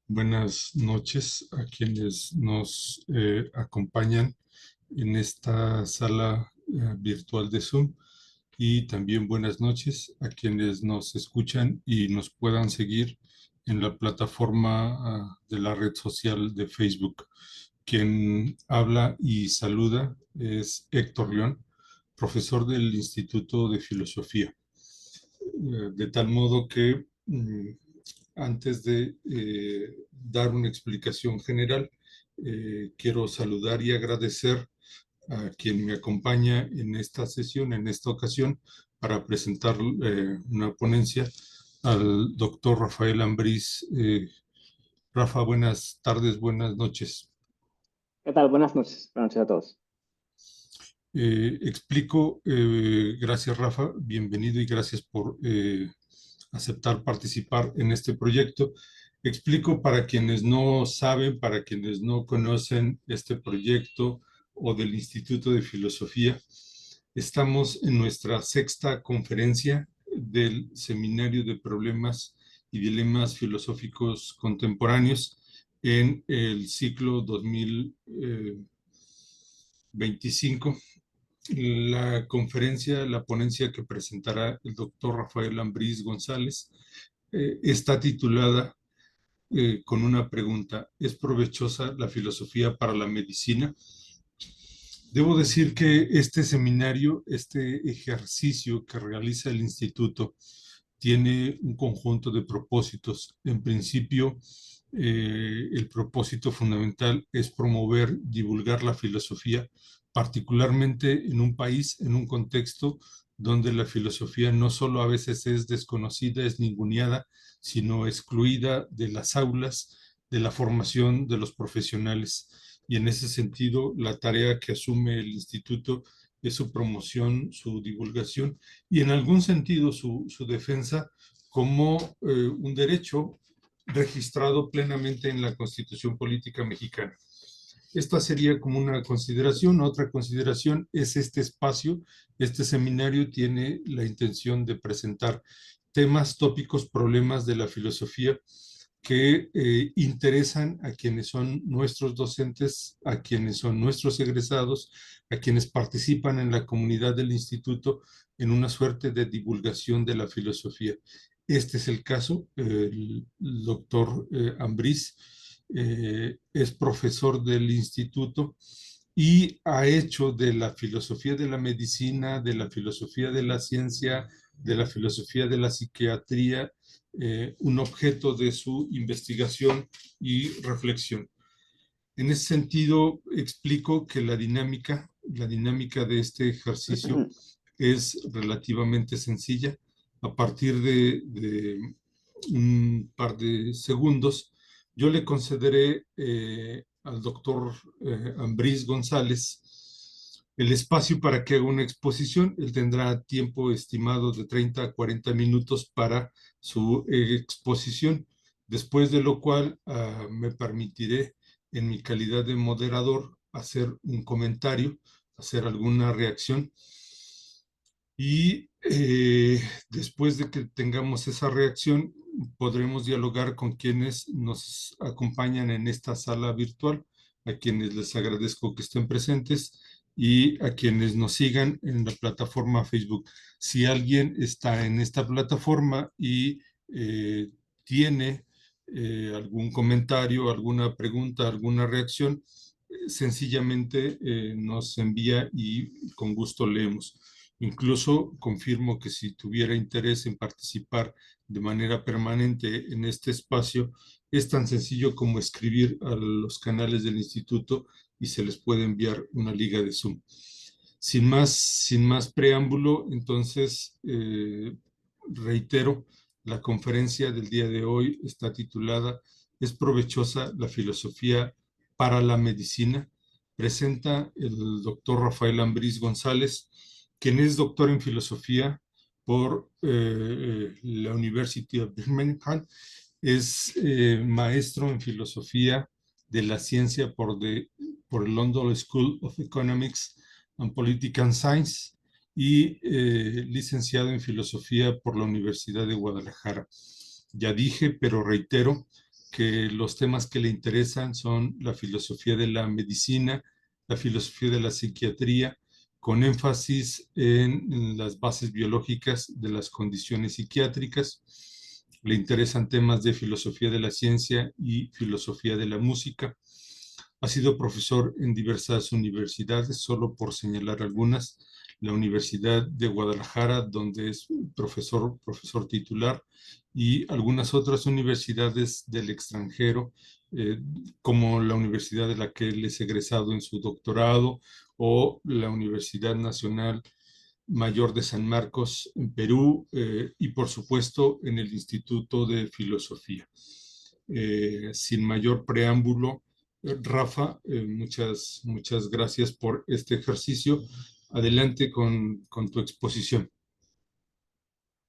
Buenas noches a quienes nos acompañan en esta sala virtual de Zoom y también buenas noches a quienes nos escuchan y nos puedan seguir en la plataforma de la red social de Facebook. Quien habla y saluda es Héctor León, profesor del Instituto de Filosofía. De tal modo que antes de dar una explicación general, quiero saludar y agradecer a quien me acompaña en esta sesión, en esta ocasión, para presentar una ponencia al doctor Rafael Ambriz. Rafa, buenas tardes, buenas noches. ¿Qué tal? Buenas noches a todos. Explico, gracias Rafa, bienvenido y gracias por aceptar participar en este proyecto. Explico para quienes no saben, para quienes no conocen este proyecto o del Instituto de Filosofía. Estamos en nuestra sexta conferencia del Seminario de Problemas y Dilemas Filosóficos Contemporáneos en el ciclo 2025. La conferencia, la ponencia que presentará el doctor Rafael Ambriz González está titulada con una pregunta: ¿es provechosa la filosofía para la medicina? Debo decir que este seminario, este ejercicio que realiza el instituto, tiene un conjunto de propósitos. En principio, el propósito fundamental es promover, divulgar la filosofía, particularmente en un país, en un contexto donde la filosofía no solo a veces es desconocida, es ninguneada, sino excluida de las aulas, de la formación de los profesionales. Y en ese sentido, la tarea que asume el instituto es su promoción, su divulgación y en algún sentido su defensa como un derecho registrado plenamente en la Constitución Política Mexicana. Esta sería como una consideración. Otra consideración es este espacio. Este seminario tiene la intención de presentar temas, tópicos, problemas de la filosofía que interesan a quienes son nuestros docentes, a quienes son nuestros egresados, a quienes participan en la comunidad del instituto en una suerte de divulgación de la filosofía. Este es el caso. El doctor Ambriz es profesor del instituto y ha hecho de la filosofía de la medicina, de la filosofía de la ciencia, de la filosofía de la psiquiatría, un objeto de su investigación y reflexión. En ese sentido, explico que la dinámica de este ejercicio es relativamente sencilla. A partir de un par de segundos, yo le concederé al doctor Ambriz González el espacio para que haga una exposición. Él tendrá tiempo estimado de 30 a 40 minutos para su exposición, después de lo cual me permitiré, en mi calidad de moderador, hacer un comentario, hacer alguna reacción. Y después de que tengamos esa reacción, podremos dialogar con quienes nos acompañan en esta sala virtual, a quienes les agradezco que estén presentes y a quienes nos sigan en la plataforma Facebook. Si alguien está en esta plataforma y tiene algún comentario, alguna pregunta, alguna reacción, sencillamente nos envía y con gusto leemos. Incluso confirmo que si tuviera interés en participar de manera permanente en este espacio, es tan sencillo como escribir a los canales del instituto y se les puede enviar una liga de Zoom. Sin más preámbulo, entonces reitero, la conferencia del día de hoy está titulada ¿Es provechosa la filosofía para la medicina? Presenta el doctor Rafael Ambriz González, quien es doctor en filosofía por la University of Birmingham, es maestro en filosofía de la ciencia por el London School of Economics and Political Science y licenciado en filosofía por la Universidad de Guadalajara. Ya dije, pero reitero, que los temas que le interesan son la filosofía de la medicina, la filosofía de la psiquiatría, con énfasis en las bases biológicas de las condiciones psiquiátricas. Le interesan temas de filosofía de la ciencia y filosofía de la música. Ha sido profesor en diversas universidades, solo por señalar algunas: la Universidad de Guadalajara, donde es profesor titular, y algunas otras universidades del extranjero, eh, como la universidad de la que él es egresado en su doctorado, o la Universidad Nacional Mayor de San Marcos en Perú, y por supuesto en el Instituto de Filosofía. Sin mayor preámbulo, Rafa, muchas gracias por este ejercicio. Adelante con tu exposición.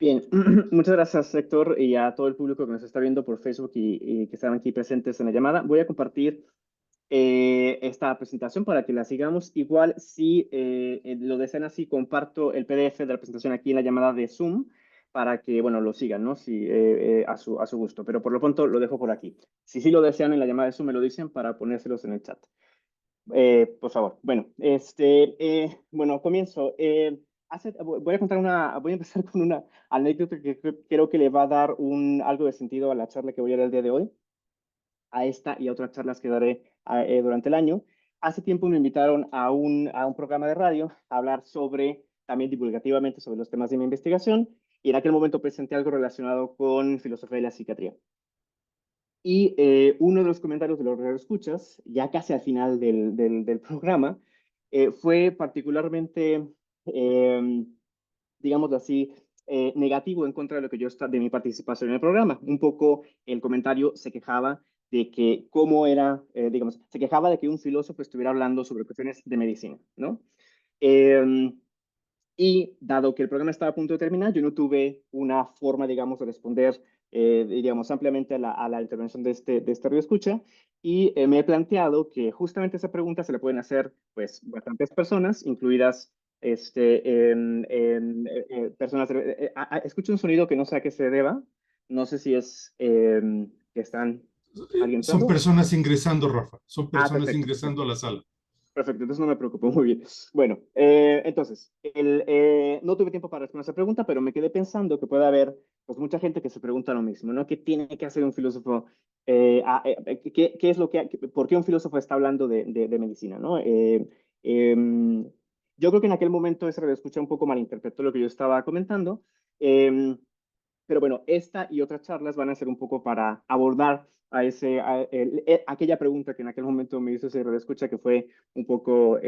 Bien, muchas gracias, Héctor, y a todo el público que nos está viendo por Facebook y que están aquí presentes en la llamada. Voy a compartir esta presentación para que la sigamos. Igual, si lo desean así, comparto el PDF de la presentación aquí en la llamada de Zoom para que, bueno, lo sigan, ¿no? Si, a su gusto, pero por lo pronto lo dejo por aquí. Si sí lo desean en la llamada de Zoom, me lo dicen para ponérselos en el chat. Por favor. Bueno, bueno, comienzo. Voy a empezar con una anécdota que creo que le va a dar algo de sentido a la charla que voy a dar el día de hoy, a esta y a otras charlas que daré durante el año. Hace tiempo me invitaron a un programa de radio a hablar también divulgativamente sobre los temas de mi investigación, y en aquel momento presenté algo relacionado con filosofía de la psiquiatría. Y uno de los comentarios de los escuchas, ya casi al final del programa, fue particularmente, digamos así, negativo en contra de lo que de mi participación en el programa. Un poco el comentario se quejaba de que cómo era, digamos, se quejaba de que un filósofo estuviera hablando sobre cuestiones de medicina, ¿no? Eh, y dado que el programa estaba a punto de terminar, yo no tuve una forma, digamos, de responder, digamos, ampliamente a la intervención de este radio escucha. Y me he planteado que justamente esa pregunta se le pueden hacer, pues, bastantes personas, incluidas personas. Escucho un sonido que no sé a qué se deba. No sé si es que están alguien Son entrando. personas ingresando, Rafa, son personas Perfecto, ingresando perfecto. a la sala. Perfecto, entonces no me preocupo, muy bien. Bueno, entonces, no tuve tiempo para responder esa pregunta, pero me quedé pensando que puede haber pues, mucha gente que se pregunta lo mismo, ¿no? ¿Qué tiene que hacer un filósofo? ¿Qué es por qué un filósofo está hablando de medicina, ¿no? Yo creo que en aquel momento ese escuché un poco malinterpretó lo que yo estaba comentando. Eh, pero bueno, esta y otras charlas van a ser un poco para abordar aquella pregunta que en aquel momento me hizo ese escucha, que fue un poco,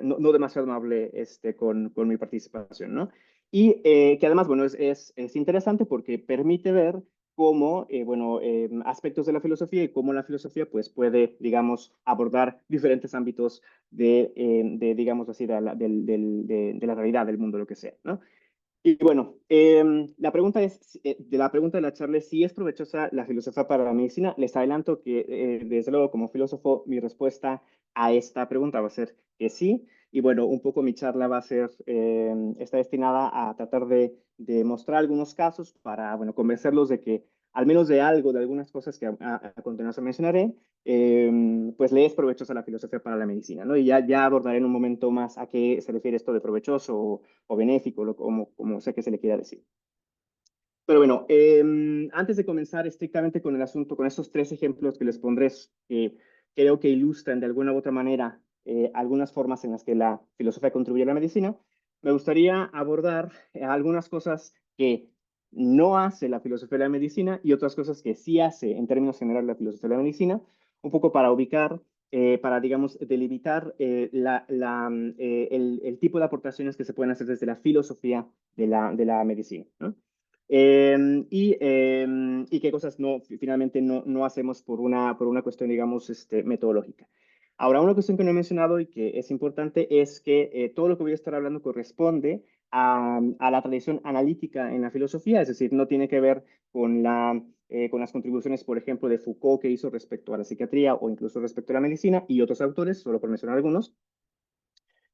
no demasiado amable con mi participación, ¿no? Y que además, bueno, es interesante porque permite ver cómo, bueno, aspectos de la filosofía y cómo la filosofía, pues, puede, digamos, abordar diferentes ámbitos digamos así, de la realidad, del mundo, lo que sea, ¿no? Y bueno, la pregunta de la pregunta de la charla es si es provechosa la filosofía para la medicina. Les adelanto que, desde luego, como filósofo, mi respuesta a esta pregunta va a ser que sí. Y bueno, un poco mi charla va a ser, está destinada a tratar de mostrar algunos casos para, bueno, convencerlos de que, al menos de algo, de algunas cosas que a continuación mencionaré, pues le es provechosa la filosofía para la medicina, ¿no? Y ya abordaré en un momento más a qué se refiere esto de provechoso o benéfico, como sea que se le quiera decir. Pero bueno, antes de comenzar estrictamente con el asunto, con estos tres ejemplos que les pondré, que creo que ilustran de alguna u otra manera algunas formas en las que la filosofía contribuye a la medicina, me gustaría abordar algunas cosas que no hace la filosofía de la medicina y otras cosas que sí hace en términos generales la filosofía de la medicina, un poco para ubicar, para, digamos, delimitar el tipo de aportaciones que se pueden hacer desde la filosofía de la medicina, ¿no? Y qué cosas finalmente no hacemos por una cuestión, digamos, metodológica. Ahora, una cuestión que no he mencionado y que es importante es que todo lo que voy a estar hablando corresponde a la tradición analítica en la filosofía, es decir, no tiene que ver con las contribuciones, por ejemplo, de Foucault que hizo respecto a la psiquiatría o incluso respecto a la medicina y otros autores, solo por mencionar algunos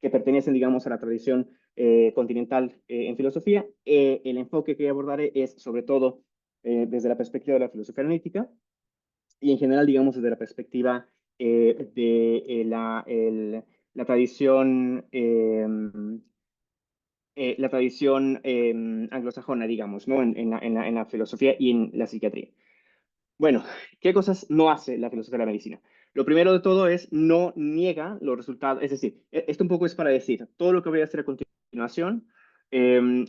que pertenecen, digamos, a la tradición continental en filosofía. El enfoque que abordaré es, sobre todo, desde la perspectiva de la filosofía analítica y en general, digamos, desde la perspectiva de la tradición, anglosajona, digamos, ¿no? En la filosofía y en la psiquiatría. Bueno, ¿qué cosas no hace la filosofía de la medicina? Lo primero de todo es no niega los resultados, es decir, esto un poco es para decir, todo lo que voy a hacer a continuación eh,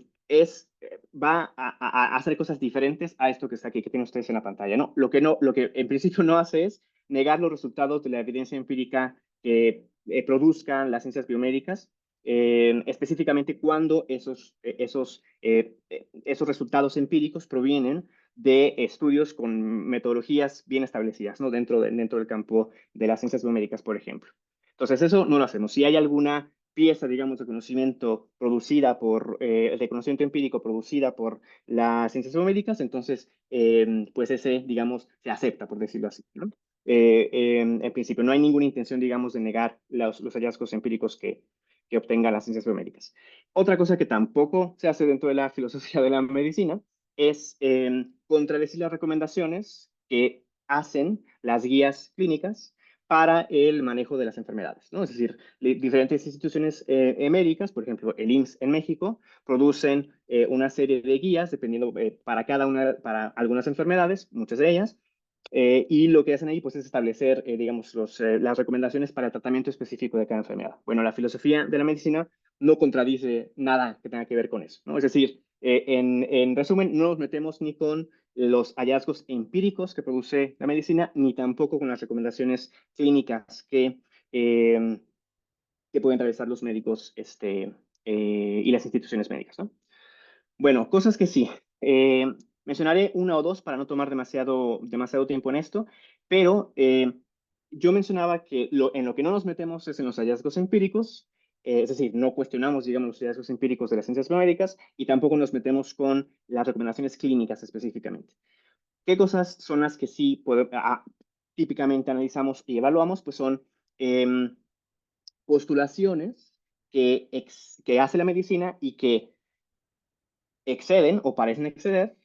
va a hacer cosas diferentes a esto que está aquí, que tienen ustedes en la pantalla, ¿no? Lo que en principio no hace es negar los resultados de la evidencia empírica que produzcan las ciencias biomédicas, específicamente cuando esos resultados empíricos provienen de estudios con metodologías bien establecidas, ¿no? Dentro del campo de las ciencias biomédicas, por ejemplo. Entonces, eso no lo hacemos. Si hay alguna pieza, digamos, de conocimiento de conocimiento empírico producida por las ciencias biomédicas, entonces, pues ese, digamos, se acepta, por decirlo así, ¿no? En principio, no hay ninguna intención, digamos, de negar los hallazgos empíricos que obtengan las ciencias biomédicas. Otra cosa que tampoco se hace dentro de la filosofía de la medicina es contradecir las recomendaciones que hacen las guías clínicas para el manejo de las enfermedades, ¿no? Es decir, diferentes instituciones médicas, por ejemplo, el IMSS en México, producen una serie de guías dependiendo para algunas enfermedades, muchas de ellas, y lo que hacen ahí pues, es establecer, digamos, las recomendaciones para el tratamiento específico de cada enfermedad. Bueno, la filosofía de la medicina no contradice nada que tenga que ver con eso, ¿no? Es decir, en resumen, no nos metemos ni con los hallazgos empíricos que produce la medicina, ni tampoco con las recomendaciones clínicas eh, que pueden realizar los médicos y las instituciones médicas, ¿no? Bueno, cosas que sí. Mencionaré una o dos para no tomar demasiado tiempo en esto, pero yo mencionaba que en lo que no nos metemos es en los hallazgos empíricos, es decir, no cuestionamos, digamos, los hallazgos empíricos de las ciencias biomédicas y tampoco nos metemos con las recomendaciones clínicas específicamente. ¿Qué cosas son las que sí típicamente analizamos y evaluamos? Pues son em, postulaciones que hace la medicina y que exceden o parecen exceder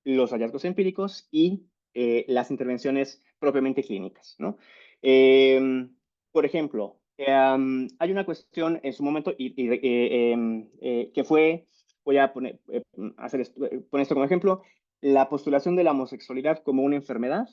los hallazgos empíricos y las intervenciones propiamente clínicas, ¿no? Por ejemplo, hay una cuestión en su momento que fue, voy a poner esto como ejemplo, la postulación de la homosexualidad como una enfermedad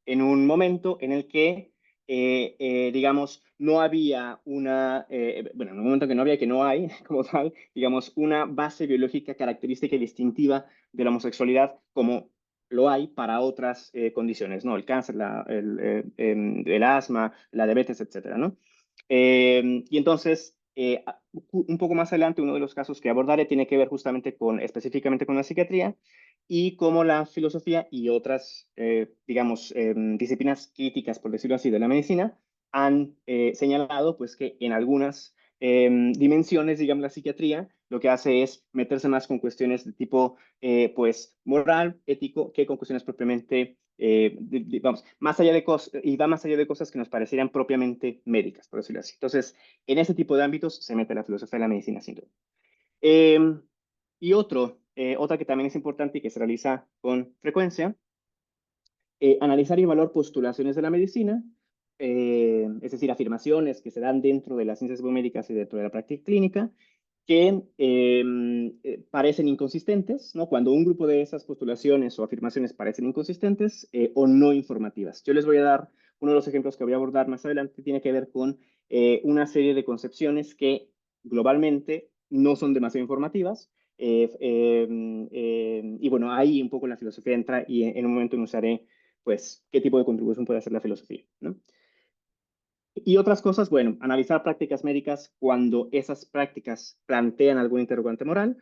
en un momento en el que, digamos, no había bueno, en un momento que no hay, como tal, digamos, una base biológica característica y distintiva de la homosexualidad como lo hay para otras condiciones, ¿no? El cáncer, el asma, la diabetes, etcétera, ¿no? Y entonces, un poco más adelante, uno de los casos que abordaré tiene que ver justamente específicamente con la psiquiatría y cómo la filosofía y otras, digamos, disciplinas críticas, por decirlo así, de la medicina han señalado, pues, que en algunas dimensiones, digamos, la psiquiatría lo que hace es meterse más con cuestiones de tipo, pues, moral, ético, que con cuestiones propiamente, vamos, va más allá de cosas que nos parecieran propiamente médicas, por decirlo así. Entonces, en ese tipo de ámbitos se mete la filosofía de la medicina, sin duda. Eh, y otra que también es importante y que se realiza con frecuencia, analizar y evaluar postulaciones de la medicina, es decir, afirmaciones que se dan dentro de las ciencias biomédicas y dentro de la práctica clínica, que parecen inconsistentes, ¿no? Cuando un grupo de esas postulaciones o afirmaciones parecen inconsistentes o no informativas. Yo les voy a dar uno de los ejemplos que voy a abordar más adelante, tiene que ver con una serie de concepciones que globalmente no son demasiado informativas. Y bueno, ahí un poco la filosofía entra y en un momento usaré pues, qué tipo de contribución puede hacer la filosofía, ¿no? Y otras cosas, bueno, analizar prácticas médicas cuando esas prácticas plantean algún interrogante moral.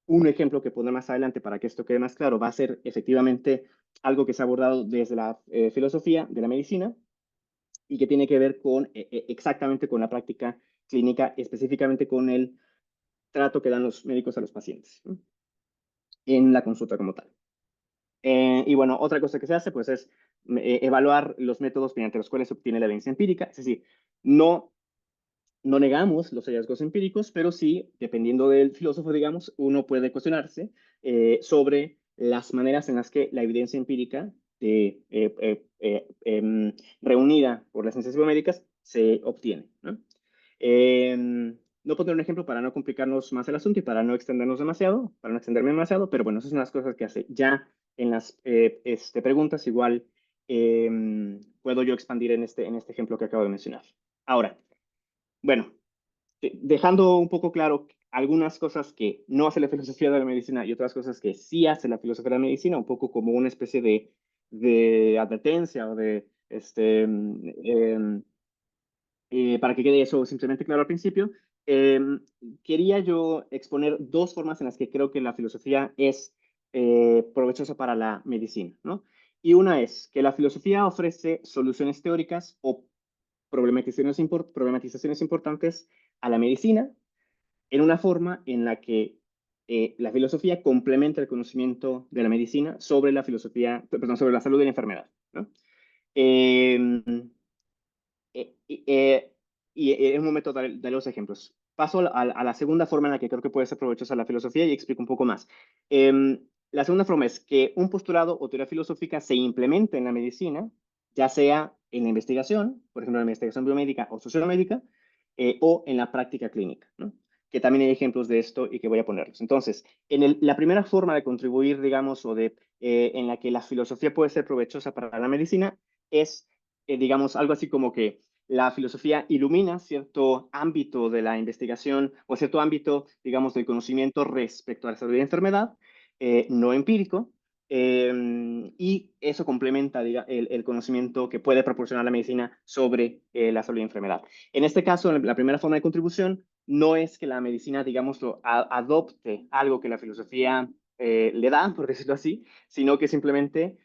Un ejemplo que pondré más adelante para que esto quede más claro va a ser efectivamente algo que se ha abordado desde la filosofía de la medicina y que tiene que ver exactamente con la práctica clínica, específicamente con el trato que dan los médicos a los pacientes, ¿no? En la consulta como tal. Y bueno, otra cosa que se hace pues es evaluar los métodos mediante los cuales se obtiene la evidencia empírica, es decir, no negamos los hallazgos empíricos, pero sí, dependiendo del filósofo, digamos, uno puede cuestionarse sobre las maneras en las que la evidencia empírica reunida por las ciencias biomédicas se obtiene, ¿no? No pondré un ejemplo para no complicarnos más el asunto y para no extendernos demasiado, para no extenderme demasiado, pero bueno, esas son las cosas que hace. Ya en las preguntas igual puedo yo expandir en este ejemplo que acabo de mencionar. Ahora, bueno, dejando un poco claro algunas cosas que no hace la filosofía de la medicina y otras cosas que sí hace la filosofía de la medicina, un poco como una especie de advertencia o de, para que quede eso simplemente claro al principio, eh, quería yo exponer dos formas en las que creo que la filosofía es provechosa para la medicina, ¿no? Y una es que la filosofía ofrece soluciones teóricas o problematizaciones importantes a la medicina en una forma en la que la filosofía complementa el conocimiento de la medicina sobre la filosofía, perdón, sobre la salud y la enfermedad, ¿no? Eh, eh, eh, en un momento daré los ejemplos. Paso a la segunda forma en la que creo que puede ser provechosa la filosofía y explico un poco más. La segunda forma es que un postulado o teoría filosófica se implemente en la medicina, ya sea en la investigación, por ejemplo, en la investigación biomédica o sociomédica, o en la práctica clínica, ¿no? Que también hay ejemplos de esto y que voy a ponerlos. Entonces, la primera forma de contribuir, digamos, en la que la filosofía puede ser provechosa para la medicina es digamos, algo así como que la filosofía ilumina cierto ámbito de la investigación o cierto ámbito, digamos, del conocimiento respecto a la salud y la enfermedad, no empírico, y eso complementa el conocimiento que puede proporcionar la medicina sobre la salud y enfermedad. En este caso, la primera forma de contribución no es que la medicina, digamos, adopte algo que la filosofía le da, por decirlo así, sino que simplemente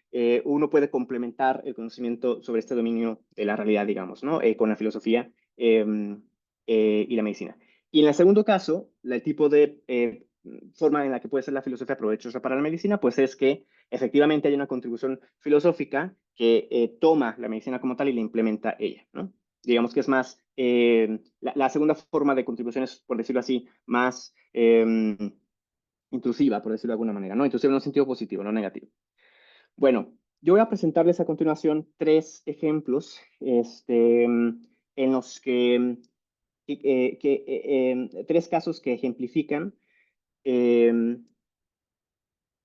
uno puede complementar el conocimiento sobre este dominio de la realidad, digamos, ¿no? Con la filosofía y la medicina. Y en el segundo caso, el tipo de forma en la que puede ser la filosofía provechosa para la medicina, pues es que efectivamente hay una contribución filosófica que toma la medicina como tal y la implementa ella, ¿no? Digamos que es más, la segunda forma de contribución es, por decirlo así, más intrusiva, por decirlo de alguna manera, ¿no? Intrusiva en un sentido positivo, no negativo. Bueno, yo voy a presentarles a continuación tres ejemplos en los tres casos que ejemplifican eh,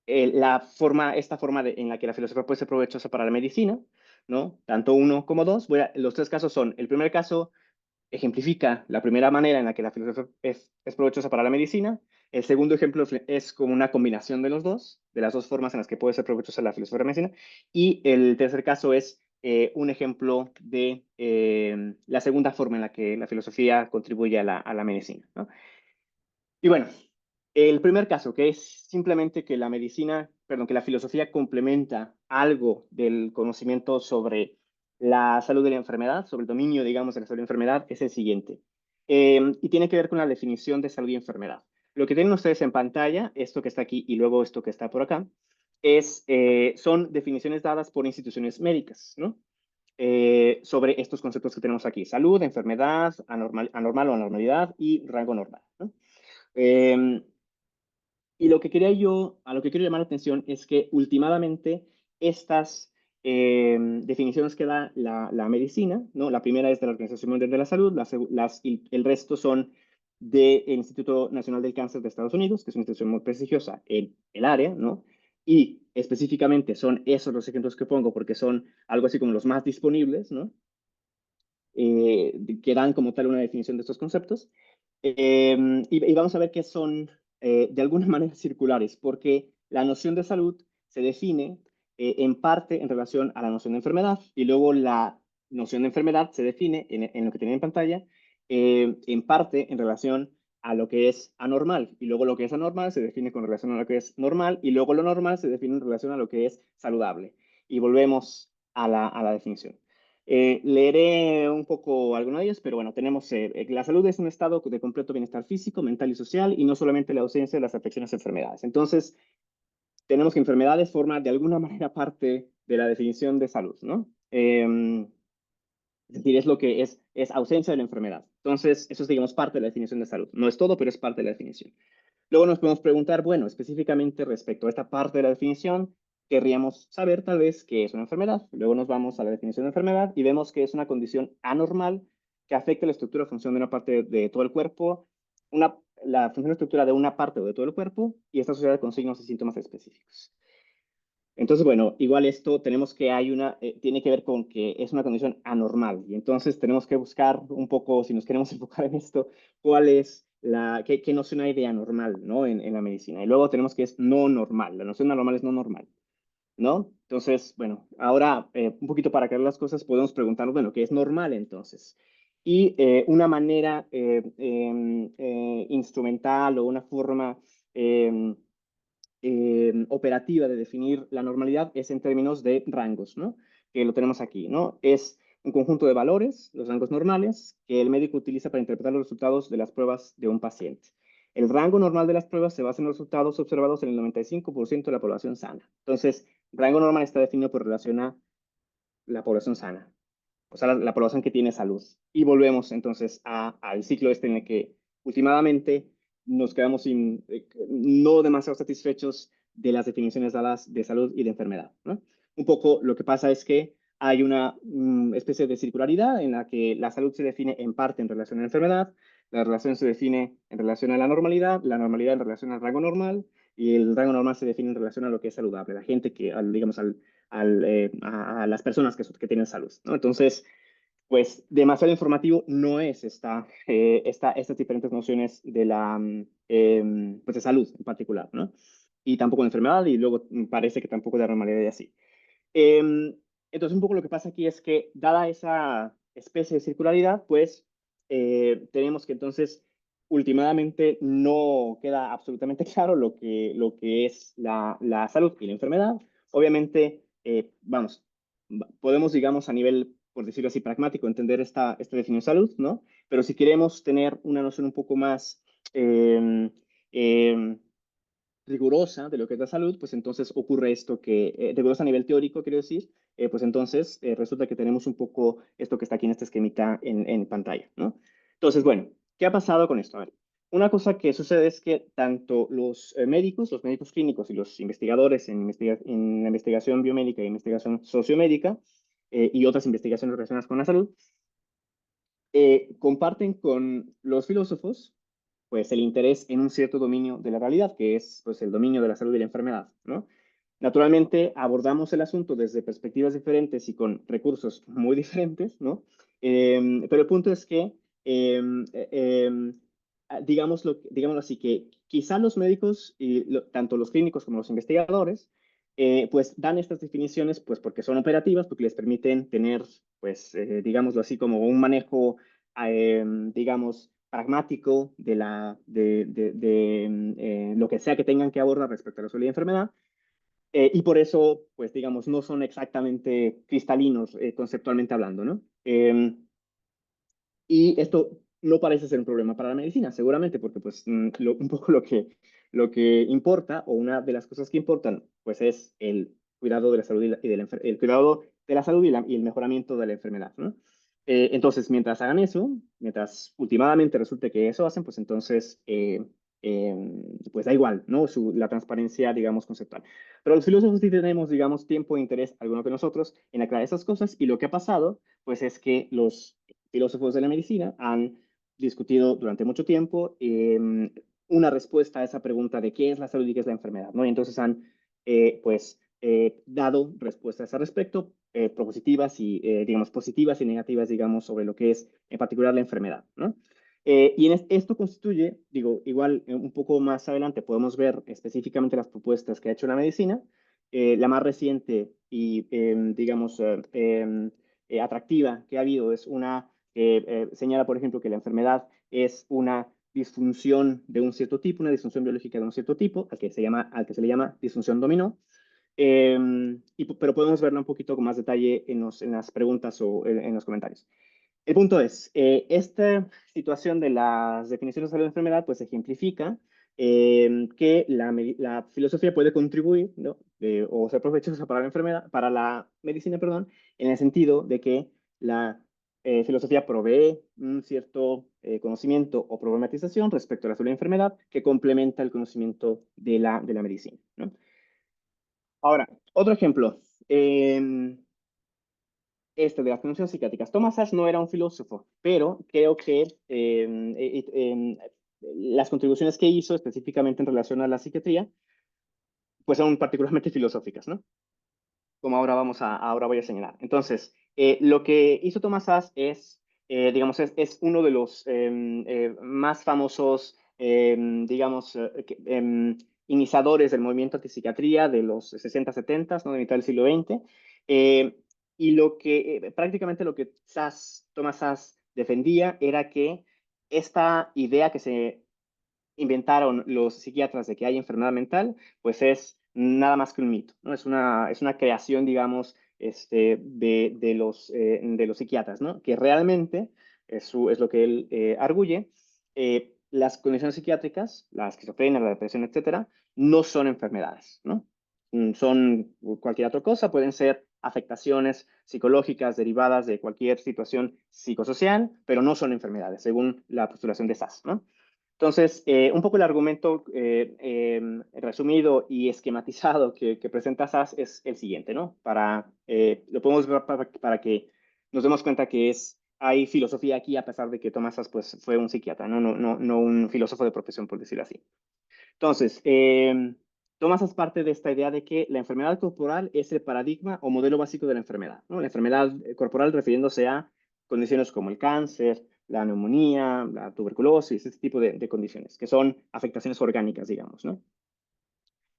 esta forma en la que la filosofía puede ser provechosa para la medicina, ¿no? Tanto uno como dos. Los tres casos son, el primer caso ejemplifica la primera manera en la que la filosofía es provechosa para la medicina. El segundo ejemplo es como una combinación de los dos, de las dos formas en las que puede ser provechosa la filosofía de la medicina. Y el tercer caso es un ejemplo de la segunda forma en la que la filosofía contribuye a la medicina, ¿no? Y bueno, el primer caso, que es simplemente que que la filosofía complementa algo del conocimiento sobre la salud de la enfermedad, sobre el dominio, digamos, de la salud de la enfermedad, es el siguiente. Y tiene que ver con la definición de salud y enfermedad. Lo que tienen ustedes en pantalla, esto que está aquí y luego esto que está por acá, son definiciones dadas por instituciones médicas, ¿no? Sobre estos conceptos que tenemos aquí: salud, enfermedad, anormal o anormalidad y rango normal, ¿no? Eh, y a lo que quiero llamar la atención es que últimamente estas definiciones que da la medicina, ¿no? La primera es de la Organización Mundial de la Salud, y el resto son del Instituto Nacional del Cáncer de Estados Unidos, que es una institución muy prestigiosa en el área, ¿no? Y específicamente son esos los ejemplos que pongo porque son algo así como los más disponibles, ¿no? Que dan como tal una definición de estos conceptos. Y vamos a ver que son de alguna manera circulares, porque la noción de salud se define en parte en relación a la noción de enfermedad, y luego la noción de enfermedad se define en lo que tienen en pantalla, en parte en relación a lo que es anormal, y luego lo que es anormal se define con relación a lo que es normal, y luego lo normal se define en relación a lo que es saludable. Y volvemos a la definición. Leeré un poco alguno de ellos, pero bueno, tenemos la salud es un estado de completo bienestar físico, mental y social, y no solamente la ausencia de las afecciones y enfermedades. Entonces, tenemos que enfermedades forman de alguna manera parte de la definición de salud, ¿no? Es decir, es lo que es ausencia de la enfermedad. Entonces, eso es, digamos, parte de la definición de salud. No es todo, pero es parte de la definición. Luego nos podemos preguntar, bueno, específicamente respecto a esta parte de la definición, querríamos saber tal vez qué es una enfermedad. Luego nos vamos a la definición de enfermedad y vemos que es una condición anormal que afecta la estructura o función de una parte de todo el cuerpo, la función o estructura de una parte o de todo el cuerpo y está asociada con signos y síntomas específicos. Entonces, bueno, igual esto tenemos que tiene que ver con que es una condición anormal y entonces tenemos que buscar un poco, si nos queremos enfocar en esto, cuál es qué noción hay de anormal, ¿no? En la medicina. Y luego tenemos que es no normal. La noción anormal es no normal, ¿no? Entonces, bueno, ahora un poquito para aclarar las cosas, podemos preguntarnos, bueno, ¿qué es normal entonces? Y una manera instrumental o una forma operativa de definir la normalidad es en términos de rangos, ¿no? Que lo tenemos aquí, ¿no? Es un conjunto de valores, los rangos normales, que el médico utiliza para interpretar los resultados de las pruebas de un paciente. El rango normal de las pruebas se basa en los resultados observados en el 95% de la población sana. Entonces, rango normal está definido por relación a la población sana, o sea, la población que tiene salud. Y volvemos entonces al ciclo este en el que últimamente nos quedamos no demasiado satisfechos de las definiciones dadas de salud y de enfermedad, ¿no? Un poco lo que pasa es que hay una especie de circularidad en la que la salud se define en parte en relación a la enfermedad, la relación se define en relación a la normalidad en relación al rango normal, y el rango normal se define en relación a lo que es saludable, la gente digamos, a las personas que tienen salud, ¿no? Entonces, pues demasiado informativo no es estas diferentes nociones de pues de salud en particular, ¿no? Y tampoco de enfermedad, y luego parece que tampoco de normalidad y así. Eh, entonces, un poco lo que pasa aquí es que, dada esa especie de circularidad, pues tenemos que entonces, últimamente, no queda absolutamente claro lo que es la salud y la enfermedad. Obviamente, vamos, podemos, digamos, a nivel, por decirlo así, pragmático, entender esta definición de salud, ¿no? Pero si queremos tener una noción un poco más eh, eh, rigurosa de lo que es la salud, pues entonces ocurre esto rigurosa a nivel teórico, quiero decir, pues entonces resulta que tenemos un poco esto que está aquí en este esquemita en pantalla, ¿no? Entonces, bueno, ¿qué ha pasado con esto? A ver, una cosa que sucede es que tanto los médicos clínicos y los investigadores en la investigación biomédica y investigación sociomédica y otras investigaciones relacionadas con la salud, comparten con los filósofos pues el interés en un cierto dominio de la realidad, que es pues el dominio de la salud y la enfermedad, ¿no? Naturalmente abordamos el asunto desde perspectivas diferentes y con recursos muy diferentes, ¿no? Pero el punto es que, digámoslo así, que quizá los médicos, tanto los clínicos como los investigadores, pues dan estas definiciones pues porque son operativas, porque les permiten tener, pues, digámoslo así, como un manejo, digamos, pragmático de lo que sea que tengan que abordar respecto a la salud y enfermedad. Y por eso, pues digamos, no son exactamente cristalinos conceptualmente hablando, ¿no? Y esto no parece ser un problema para la medicina, seguramente, porque pues un poco lo que importa, o una de las cosas que importan, pues es el cuidado de la salud el cuidado de la salud y el mejoramiento de la enfermedad, ¿no? Entonces, mientras hagan eso, mientras últimamente resulte que eso hacen, pues entonces, eh, pues da igual, ¿no? La transparencia, digamos, conceptual. Pero los filósofos sí tenemos, digamos, tiempo e interés, alguno que nosotros, en aclarar esas cosas, y lo que ha pasado, pues es que los filósofos de la medicina han discutido durante mucho tiempo una respuesta a esa pregunta de qué es la salud y qué es la enfermedad, ¿no? Y entonces han, dado respuestas al respecto, propositivas y, digamos, positivas y negativas, digamos, sobre lo que es, en particular, la enfermedad, ¿no? Esto constituye, digo, igual un poco más adelante podemos ver específicamente las propuestas que ha hecho la medicina. La más reciente y, digamos, atractiva que ha habido es una que señala, por ejemplo, que la enfermedad es una disfunción de un cierto tipo, una disfunción biológica de un cierto tipo, al que se le llama disfunción dominó. Pero podemos verlo un poquito con más detalle en las preguntas o en los comentarios. El punto es, esta situación de las definiciones de salud y enfermedad, pues ejemplifica que la filosofía puede contribuir, ¿no? O ser provechosa para la enfermedad, para la medicina, perdón, en el sentido de que la filosofía provee un cierto conocimiento o problematización respecto a la salud y la enfermedad que complementa el conocimiento de la medicina, ¿no? Ahora, otro ejemplo. Este de las condiciones psiquiátricas. Thomas Sachs no era un filósofo, pero creo que las contribuciones que hizo específicamente en relación a la psiquiatría, pues son particularmente filosóficas, ¿no? Como ahora voy a señalar. Entonces, lo que hizo Thomas Sachs es, digamos, es uno de los más famosos, iniciadores del movimiento antipsiquiatría de los 60, 70, ¿no? De mitad del siglo XX. Eh, y prácticamente lo que Thomas Sachs defendía era que esta idea que se inventaron los psiquiatras de que hay enfermedad mental, pues es nada más que un mito, ¿no? Es una creación, digamos, de los psiquiatras, ¿no? Que realmente es lo que él arguye. Las condiciones psiquiátricas, la esquizofrenia, la depresión, etcétera, no son enfermedades, ¿no? Son cualquier otra cosa, pueden ser afectaciones psicológicas derivadas de cualquier situación psicosocial, pero no son enfermedades, según la postulación de Sass, ¿no? Entonces, un poco el argumento resumido y esquematizado que presenta Sass es el siguiente, ¿no? Lo podemos ver para que nos demos cuenta que hay filosofía aquí, a pesar de que Thomas Sass pues, fue un psiquiatra, ¿no? No un filósofo de profesión, por decirlo así. Entonces, Thomas Sass parte de esta idea de que la enfermedad corporal es el paradigma o modelo básico de la enfermedad, ¿no? La enfermedad corporal refiriéndose a condiciones como el cáncer, la neumonía, la tuberculosis, este tipo de condiciones, que son afectaciones orgánicas, digamos, ¿no?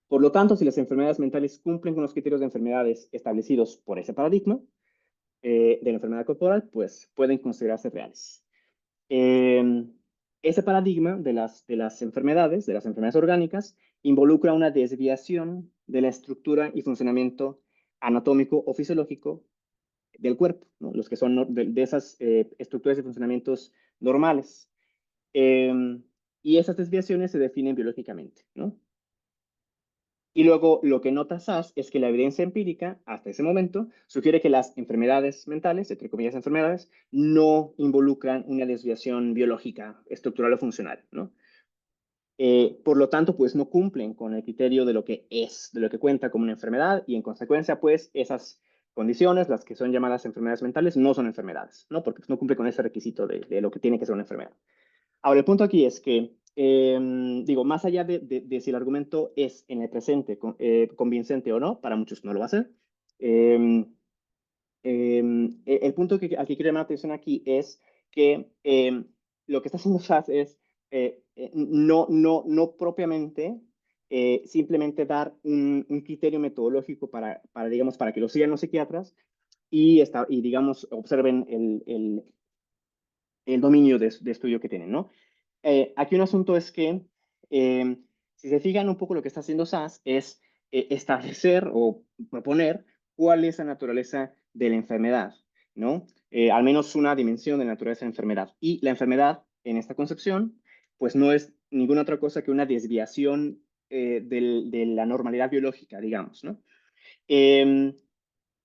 Por lo tanto, si las enfermedades mentales cumplen con los criterios de enfermedades establecidos por ese paradigma de la enfermedad corporal, pues pueden considerarse reales. Eh, Ese paradigma de las enfermedades orgánicas, involucra una desviación de la estructura y funcionamiento anatómico o fisiológico del cuerpo, ¿no? Los que son de esas estructuras y funcionamientos normales. Eh, y esas desviaciones se definen biológicamente, ¿no? Y luego lo que nota Sass es que la evidencia empírica, hasta ese momento, sugiere que las enfermedades mentales, entre comillas enfermedades, no involucran una desviación biológica, estructural o funcional, ¿no? Por lo tanto, pues no cumplen con el criterio de lo que es, de lo que cuenta como una enfermedad y en consecuencia, pues esas condiciones, las que son llamadas enfermedades mentales, no son enfermedades, ¿no? Porque pues, no cumple con ese requisito de lo que tiene que ser una enfermedad. Ahora, el punto aquí es que, digo, más allá de si el argumento es en el presente convincente o no, para muchos no lo va a ser, eh, el punto al que quiero llamar la atención aquí es que lo que está haciendo SAS es no propiamente simplemente dar un criterio metodológico digamos, para que lo sigan los psiquiatras y digamos, observen el dominio de estudio que tienen, ¿no? Aquí un asunto es que, eh, si se fijan un poco lo que está haciendo SAS es establecer o proponer cuál es la naturaleza de la enfermedad, ¿no? Al menos una dimensión de la naturaleza de la enfermedad. Y la enfermedad, en esta concepción, pues no es ninguna otra cosa que una desviación de la normalidad biológica, digamos, ¿no? Eh,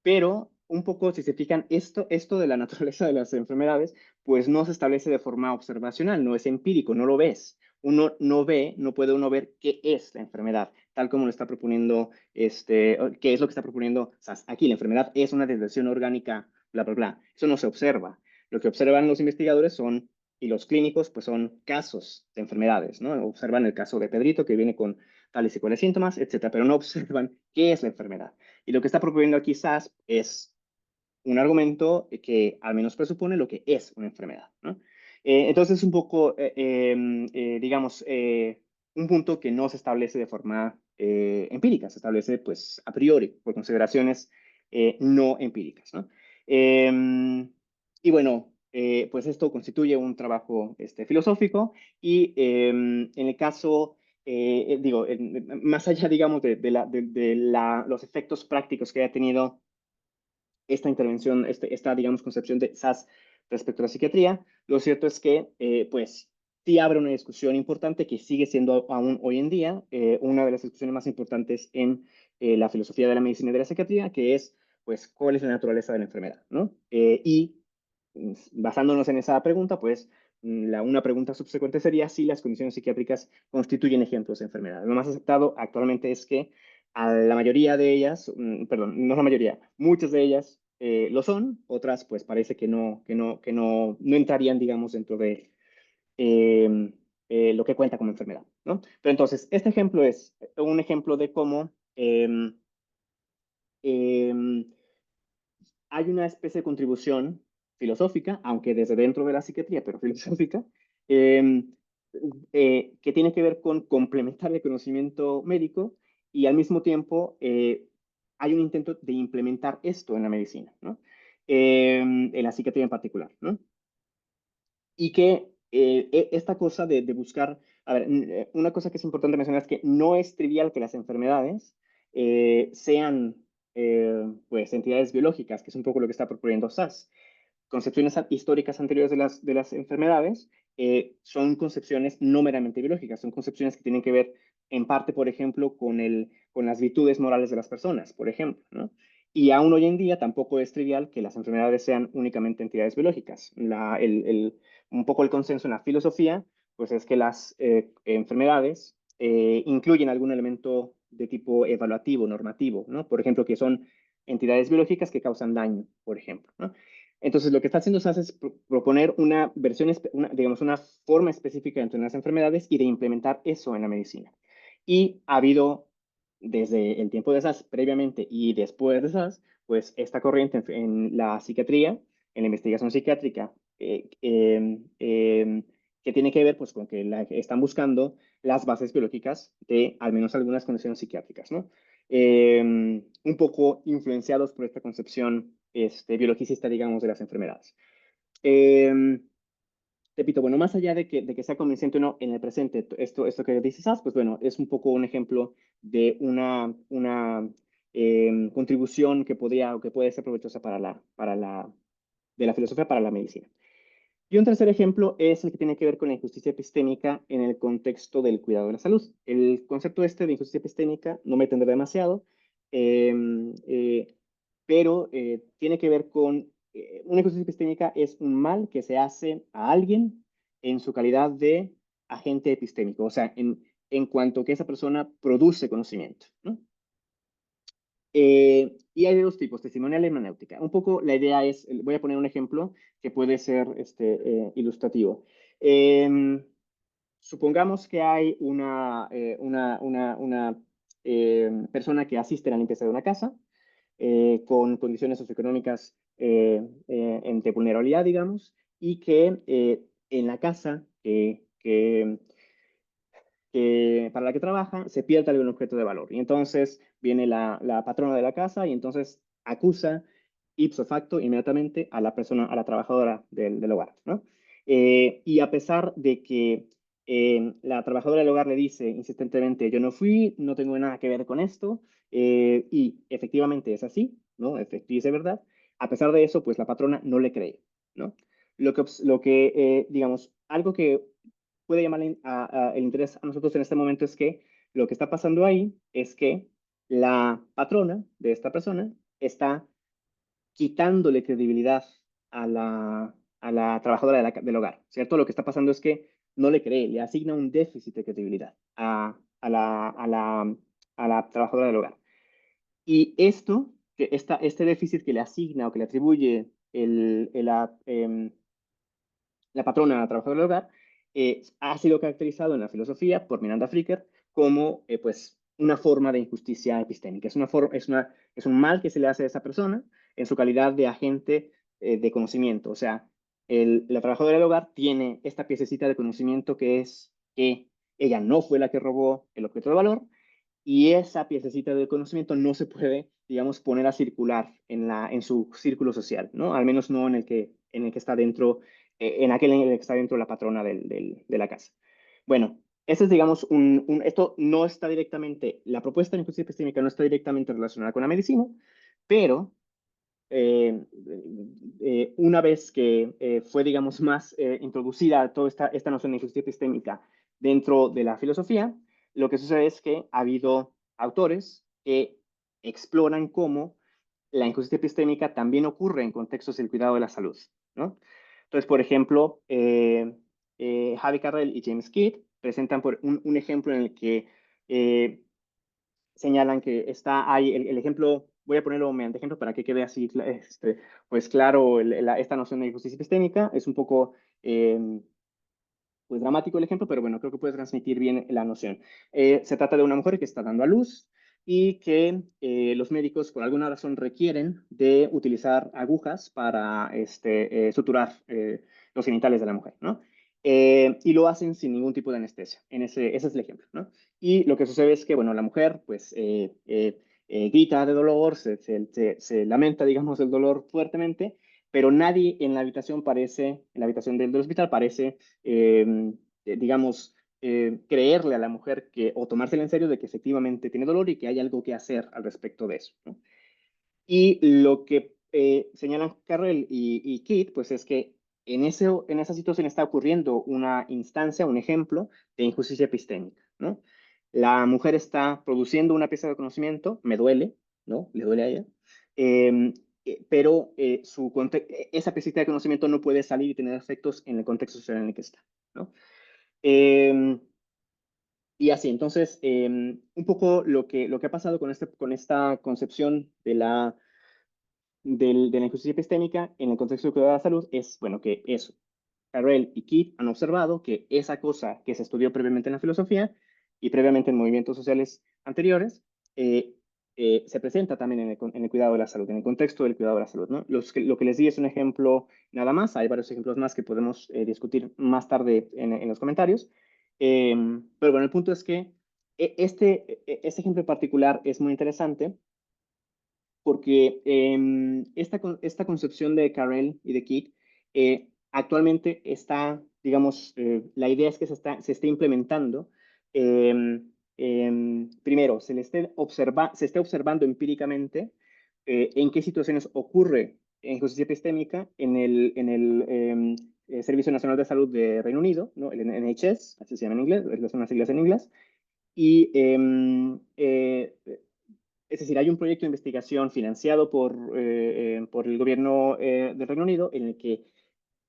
pero un poco, si se fijan, esto de la naturaleza de las enfermedades, pues no se establece de forma observacional, no es empírico, no lo ves. Uno no ve, no puede uno ver qué es la enfermedad, tal como lo está proponiendo, qué es lo que está proponiendo SAS. Aquí la enfermedad es una desviación orgánica, bla, bla, bla. Eso no se observa. Lo que observan los investigadores y los clínicos, pues son casos de enfermedades, ¿no? Observan el caso de Pedrito, que viene con tales y cuales síntomas, etcétera, pero no observan qué es la enfermedad. Y lo que está proponiendo aquí SAS es un argumento que al menos presupone lo que es una enfermedad, ¿no? Entonces, un poco, digamos, un punto que no se establece de forma empírica, se establece pues a priori por consideraciones no empíricas, ¿no? Y bueno, pues esto constituye un trabajo filosófico y en el caso digo, más allá, digamos, de los efectos prácticos que haya tenido esta intervención, esta, digamos, concepción de SAS respecto a la psiquiatría, lo cierto es que, pues, sí abre una discusión importante que sigue siendo aún hoy en día una de las discusiones más importantes en la filosofía de la medicina y de la psiquiatría, que es, pues, cuál es la naturaleza de la enfermedad, ¿no? Y basándonos en esa pregunta, pues una pregunta subsecuente sería si las condiciones psiquiátricas constituyen ejemplos de enfermedad. Lo más aceptado actualmente es que a la mayoría de ellas, perdón, no la mayoría, muchas de ellas lo son, otras pues parece que no entrarían, digamos, dentro de eh, lo que cuenta como enfermedad, ¿no? Pero entonces, este ejemplo es un ejemplo de cómo eh, hay una especie de contribución filosófica, aunque desde dentro de la psiquiatría, pero filosófica, eh, que tiene que ver con complementar el conocimiento médico y al mismo tiempo hay un intento de implementar esto en la medicina, ¿no? En la psiquiatría en particular, ¿no? Y que esta cosa de buscar, a ver, una cosa que es importante mencionar es que no es trivial que las enfermedades sean pues entidades biológicas, que es un poco lo que está proponiendo SAS. Concepciones históricas anteriores de las enfermedades son concepciones no meramente biológicas, son concepciones que tienen que ver en parte, por ejemplo, con las virtudes morales de las personas, por ejemplo, ¿no? Y aún hoy en día tampoco es trivial que las enfermedades sean únicamente entidades biológicas. Un poco el consenso en la filosofía, pues es que las enfermedades incluyen algún elemento de tipo evaluativo, normativo, ¿no? Por ejemplo, que son entidades biológicas que causan daño, por ejemplo, ¿no? Entonces, lo que está haciendo SAS es proponer una versión, digamos, una forma específica dentro de las enfermedades y de implementar eso en la medicina. Y ha habido, desde el tiempo de SAS, previamente y después de SAS, pues esta corriente en la psiquiatría, en la investigación psiquiátrica, que tiene que ver pues, con que están buscando las bases biológicas de al menos algunas condiciones psiquiátricas, ¿no? Un poco influenciados por esta concepción biologicista, digamos, de las enfermedades. Eh, Repito, bueno, más allá de que sea convincente o no en el presente, esto que dices, pues bueno, es un poco un ejemplo de una contribución que podría o que puede ser provechosa de la filosofía para la medicina. Y un tercer ejemplo es el que tiene que ver con la injusticia epistémica en el contexto del cuidado de la salud. El concepto de injusticia epistémica no me tendré demasiado, eh, eh, pero tiene que ver con una injusticia epistémica es un mal que se hace a alguien en su calidad de agente epistémico, o sea, en cuanto que esa persona produce conocimiento, ¿no? Y hay de dos tipos, testimonial y hermenéutica. Un poco la idea es, voy a poner un ejemplo que puede ser ilustrativo. Eh, Supongamos que hay una persona que asiste a la limpieza de una casa con condiciones socioeconómicas de vulnerabilidad, digamos, y que en la casa para la que trabaja se pierde algún objeto de valor. Y entonces viene la patrona de la casa y entonces acusa ipso facto inmediatamente a la persona, a la trabajadora del hogar, ¿no? Y a pesar de que la trabajadora del hogar le dice insistentemente, yo no fui, no tengo nada que ver con esto, y efectivamente es así, ¿no? Efectivamente es verdad. A pesar de eso, pues la patrona no le cree, ¿no? Digamos, algo que puede llamar el interés a nosotros en este momento es que lo que está pasando ahí es que la patrona de esta persona está quitándole credibilidad a la trabajadora del hogar, ¿cierto? Lo que está pasando es que no le cree, le asigna un déficit de credibilidad a la trabajadora del hogar. Y este déficit que le asigna o que le atribuye la patrona, la trabajadora del hogar, ha sido caracterizado en la filosofía por Miranda Fricker como pues, una forma de injusticia epistémica. Es un mal que se le hace a esa persona en su calidad de agente de conocimiento. O sea, la trabajadora del hogar tiene esta piececita de conocimiento que es que ella no fue la que robó el objeto de valor y esa piececita de conocimiento no se puede, digamos, poner a circular en su círculo social, ¿no? Al menos no en el que está dentro, en aquel en el que está dentro la patrona de la casa. Bueno, ese es, digamos, esto no está directamente, la propuesta de injusticia epistémica no está directamente relacionada con la medicina, pero eh, una vez que fue, digamos, más introducida toda esta noción de injusticia epistémica dentro de la filosofía, lo que sucede es que ha habido autores que exploran cómo la injusticia epistémica también ocurre en contextos del cuidado de la salud, ¿no? Entonces, por ejemplo, Javi Carrel y James Kidd presentan un ejemplo en el que señalan que está ahí el ejemplo, voy a ponerlo mediante ejemplo para que quede así, pues claro, esta noción de justicia epistémica es un poco pues dramático el ejemplo, pero bueno, creo que puede transmitir bien la noción. Se trata de una mujer que está dando a luz y que los médicos por alguna razón requieren de utilizar agujas para suturar los genitales de la mujer, ¿no? Y lo hacen sin ningún tipo de anestesia. Ese es el ejemplo, ¿no? Y lo que sucede es que, bueno, la mujer pues grita de dolor, se lamenta, digamos, del dolor fuertemente, pero nadie en la habitación parece, en la habitación del hospital parece digamos, creerle a la mujer que, o tomársela en serio de que efectivamente tiene dolor y que hay algo que hacer al respecto de eso, ¿no? Y lo que señalan Carrel y Keith, pues es que en esa situación está ocurriendo una instancia, un ejemplo de injusticia epistémica, ¿no? La mujer está produciendo una pieza de conocimiento, me duele, ¿no? Le duele a ella, eh, pero esa pieza de conocimiento no puede salir y tener efectos en el contexto social en el que está, ¿no? Eh, y así, entonces, un poco lo que ha pasado con esta concepción de la injusticia epistémica en el contexto del cuidado de la salud es, bueno, que eso, Carrel y Keith han observado que esa cosa que se estudió previamente en la filosofía y previamente en movimientos sociales anteriores, se presenta también en el cuidado de la salud, en el contexto del cuidado de la salud, ¿no? Lo que les di es un ejemplo nada más, hay varios ejemplos más que podemos discutir más tarde en los comentarios, pero bueno, el punto es que este ejemplo en particular es muy interesante porque esta concepción de Carrel y de Keith actualmente está, digamos, la idea es que se esté implementando. Primero, se esté observando empíricamente en qué situaciones ocurre injusticia epistémica en el Servicio Nacional de Salud de Reino Unido, ¿no? El NHS, así se llama en inglés, son las siglas en inglés, y es decir, hay un proyecto de investigación financiado por el gobierno del Reino Unido en el que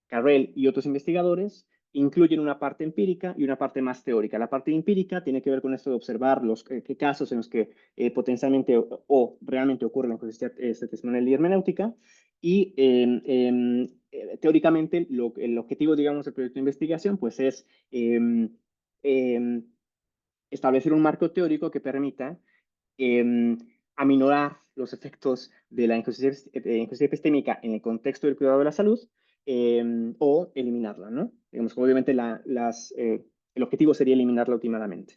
Carrel y otros investigadores incluyen una parte empírica y una parte más teórica. La parte empírica tiene que ver con esto de observar los qué casos en los que potencialmente o realmente ocurre la injusticia testimonial y hermenéutica. Y teóricamente el objetivo, digamos, del proyecto de investigación pues es establecer un marco teórico que permita eh, aminorar los efectos de la injusticia epistémica en el contexto del cuidado de la salud o eliminarla, ¿no? Digamos que obviamente el objetivo sería eliminarla últimamente.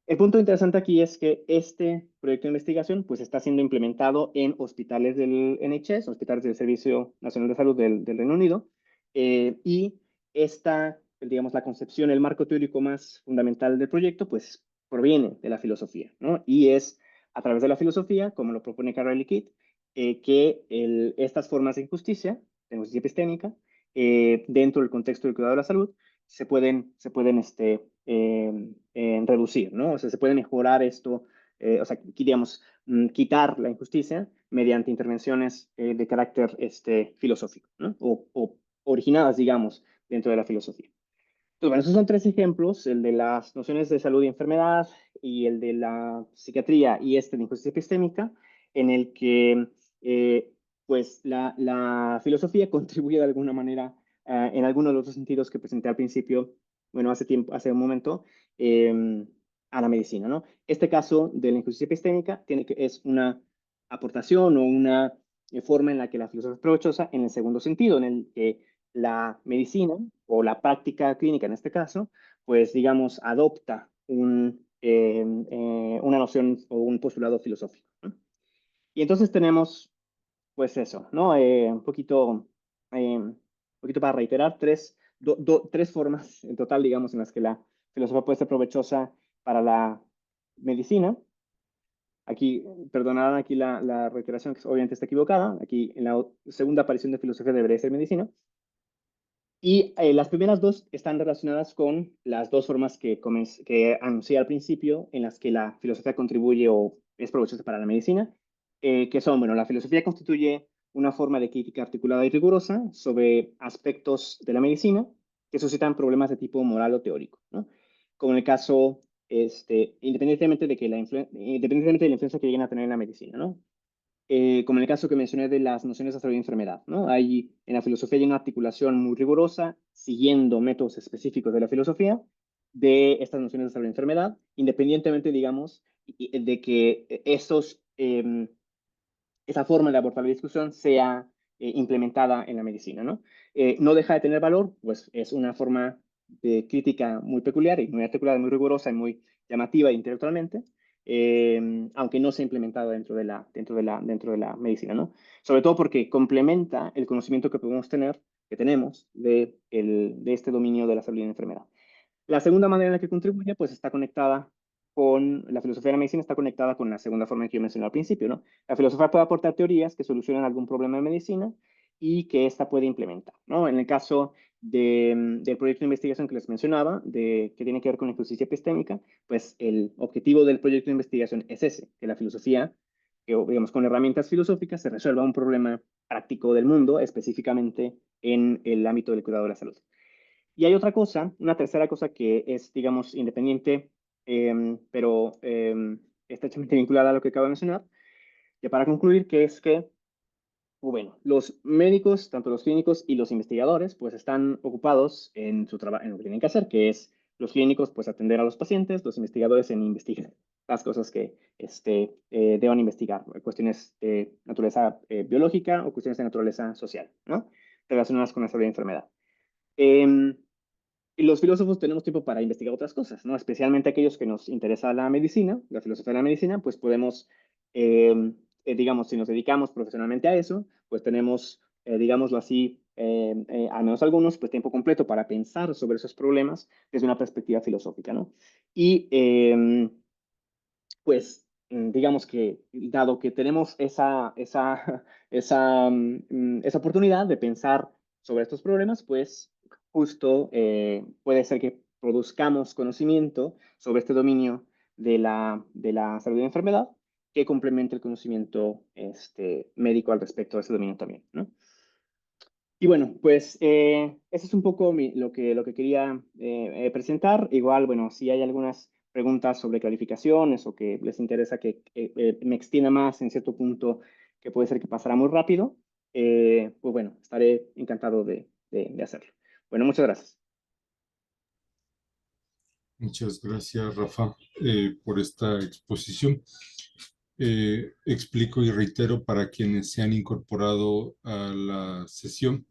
El punto interesante aquí es que este proyecto de investigación pues está siendo implementado en hospitales del NHS, hospitales del Servicio Nacional de Salud del Reino Unido, y digamos, la concepción, el marco teórico más fundamental del proyecto, pues proviene de la filosofía, ¿no? Y es a través de la filosofía, como lo propone Carrel y Kidd, que estas formas de injusticia epistémica, dentro del contexto del cuidado de la salud, se pueden reducir, ¿no? O sea, se puede mejorar esto, o sea, digamos, quitar la injusticia mediante intervenciones de carácter filosófico, ¿no? O originadas, digamos, dentro de la filosofía. Entonces, bueno, esos son tres ejemplos, el de las nociones de salud y enfermedad y el de la psiquiatría y de injusticia epistémica, en el que pues la filosofía contribuye de alguna manera en alguno de los dos sentidos que presenté al principio, bueno, hace un momento, a la medicina, ¿no? Este caso de la injusticia epistémica es una aportación o una forma en la que la filosofía es provechosa en el segundo sentido, en el que la medicina o la práctica clínica en este caso, pues digamos, adopta una noción o un postulado filosófico, ¿no? Y entonces tenemos, pues eso, ¿no? Un poquito para reiterar, tres formas en total, digamos, en las que la filosofía puede ser provechosa para la medicina. Aquí, perdonarán aquí la reiteración, que obviamente está equivocada. Aquí, en la segunda aparición de filosofía debería ser medicina. Y las primeras dos están relacionadas con las dos formas que anuncié al principio, en las que la filosofía contribuye o es provechosa para la medicina, que son, bueno, la filosofía constituye una forma de crítica articulada y rigurosa sobre aspectos de la medicina que suscitan problemas de tipo moral o teórico, ¿no? Como en el caso, independientemente de que independientemente de la influencia que lleguen a tener en la medicina, ¿no? Como en el caso que mencioné de las nociones de salud y enfermedad, ¿no? En la filosofía hay una articulación muy rigurosa, siguiendo métodos específicos de la filosofía, de estas nociones de salud y enfermedad, independientemente, digamos, de que esa forma de abordar la discusión sea implementada en la medicina, ¿no? No deja de tener valor, pues es una forma de crítica muy peculiar y muy articulada, muy rigurosa y muy llamativa intelectualmente, aunque no sea implementada dentro de la medicina, ¿no? Sobre todo porque complementa el conocimiento que podemos tener, que tenemos de este dominio de la salud y la enfermedad. La segunda manera en la que contribuye, pues está conectada con la filosofía de la medicina, está conectada con la segunda forma que yo mencioné al principio, ¿no? La filosofía puede aportar teorías que solucionan algún problema de medicina y que ésta puede implementar, ¿no? En el caso del proyecto de investigación que les mencionaba, que tiene que ver con la justicia epistémica, pues el objetivo del proyecto de investigación es ese, que la filosofía, que, digamos, con herramientas filosóficas se resuelva un problema práctico del mundo, específicamente en el ámbito del cuidado de la salud. Y hay otra cosa, una tercera cosa que es, digamos, independiente, pero estrechamente vinculada a lo que acabo de mencionar. Y para concluir, que es que, bueno, los médicos, tanto los clínicos y los investigadores, pues están ocupados en su trabajo, en lo que tienen que hacer, que es los clínicos, pues atender a los pacientes, los investigadores en investigar las cosas que deban investigar, cuestiones de naturaleza biológica o cuestiones de naturaleza social, ¿no? Relacionadas con la salud y enfermedad. Em, y los filósofos tenemos tiempo para investigar otras cosas, ¿no? Especialmente aquellos que nos interesa la medicina, la filosofía de la medicina, pues podemos, digamos, si nos dedicamos profesionalmente a eso, pues tenemos, digámoslo así, al menos algunos, pues tiempo completo para pensar sobre esos problemas desde una perspectiva filosófica, ¿no? Y pues digamos que dado que tenemos esa oportunidad de pensar sobre estos problemas, pues justo puede ser que produzcamos conocimiento sobre este dominio de la salud y la enfermedad que complemente el conocimiento médico al respecto de ese dominio también, ¿no? Y bueno, pues eso es un poco lo que quería presentar. Igual, bueno, si hay algunas preguntas sobre clarificaciones o que les interesa que me extienda más en cierto punto, que puede ser que pasará muy rápido, pues bueno, estaré encantado de hacerlo. Bueno, muchas gracias. Muchas gracias, Rafa, por esta exposición. Explico y reitero para quienes se han incorporado a la sesión.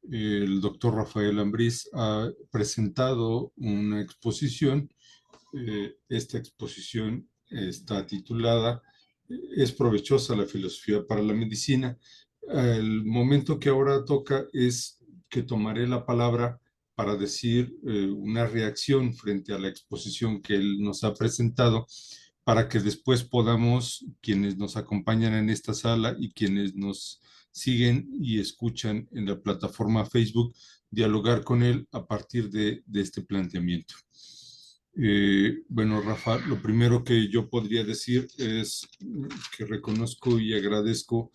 El doctor Rafael Ambriz ha presentado una exposición. Esta exposición está titulada ¿Es provechosa la filosofía para la medicina? El momento que ahora toca es que tomaré la palabra para decir una reacción frente a la exposición que él nos ha presentado, para que después podamos, quienes nos acompañan en esta sala y quienes nos siguen y escuchan en la plataforma Facebook, dialogar con él a partir de este planteamiento. Bueno, Rafa, lo primero que yo podría decir es que reconozco y agradezco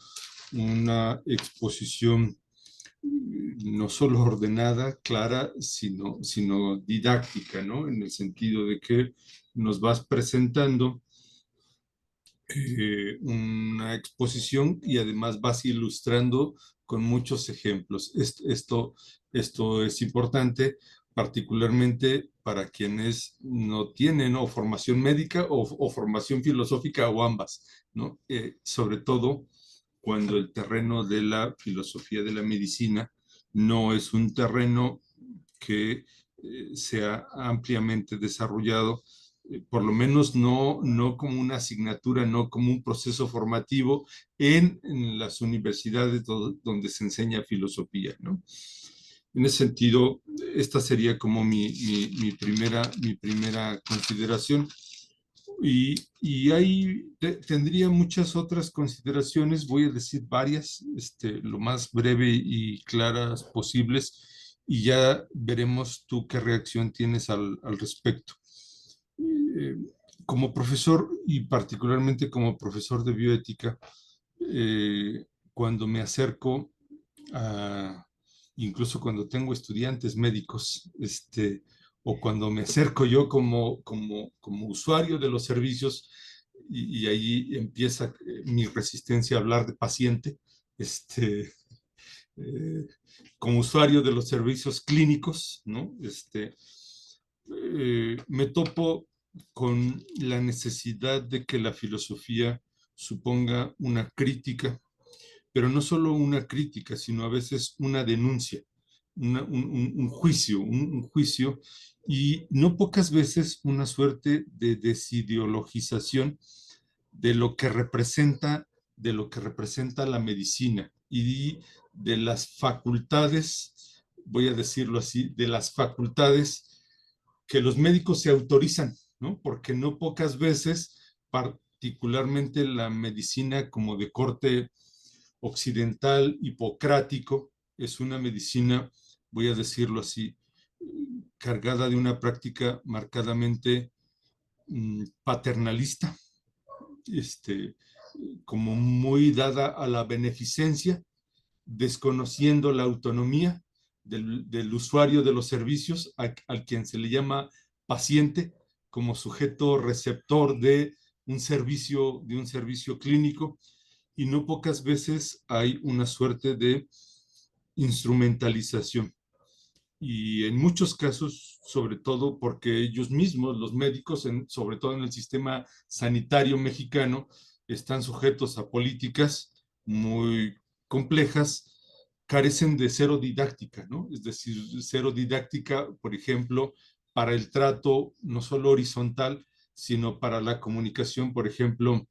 una exposición no solo ordenada, clara, sino didáctica, ¿no? En el sentido de que nos vas presentando una exposición y además vas ilustrando con muchos ejemplos. Esto es importante, particularmente para quienes no tienen o formación médica o formación filosófica o ambas, ¿no? Sobre todo cuando el terreno de la filosofía de la medicina no es un terreno que sea ampliamente desarrollado, por lo menos no como una asignatura, no como un proceso formativo en las universidades donde se enseña filosofía, ¿no? En ese sentido, esta sería como mi primera consideración. Y ahí tendría muchas otras consideraciones, voy a decir varias, lo más breve y claras posibles, y ya veremos tú qué reacción tienes al respecto. Eh, Como profesor y particularmente como profesor de bioética, cuando me acerco a, incluso cuando tengo estudiantes médicos, o cuando me acerco yo como usuario de los servicios, y ahí empieza mi resistencia a hablar de paciente, eh, como usuario de los servicios clínicos, ¿no? Me topo con la necesidad de que la filosofía suponga una crítica, pero no solo una crítica, sino a veces una denuncia, un juicio, un juicio, y no pocas veces una suerte de desideologización de lo que representa, de lo que representa la medicina y de las facultades, voy a decirlo así, de las facultades que los médicos se autorizan, ¿no? Porque no pocas veces, particularmente la medicina como de corte occidental, hipocrático, es una medicina, voy a decirlo así, cargada de una práctica marcadamente paternalista, este, como muy dada a la beneficencia, desconociendo la autonomía del usuario de los servicios, al quien se le llama paciente como sujeto receptor de un servicio clínico, y no pocas veces hay una suerte de instrumentalización. Y en muchos casos, sobre todo porque ellos mismos, los médicos, sobre todo en el sistema sanitario mexicano, están sujetos a políticas muy complejas, carecen de cero didáctica, ¿no? Es decir, cero didáctica, por ejemplo, para el trato no solo horizontal, sino para la comunicación, por ejemplo,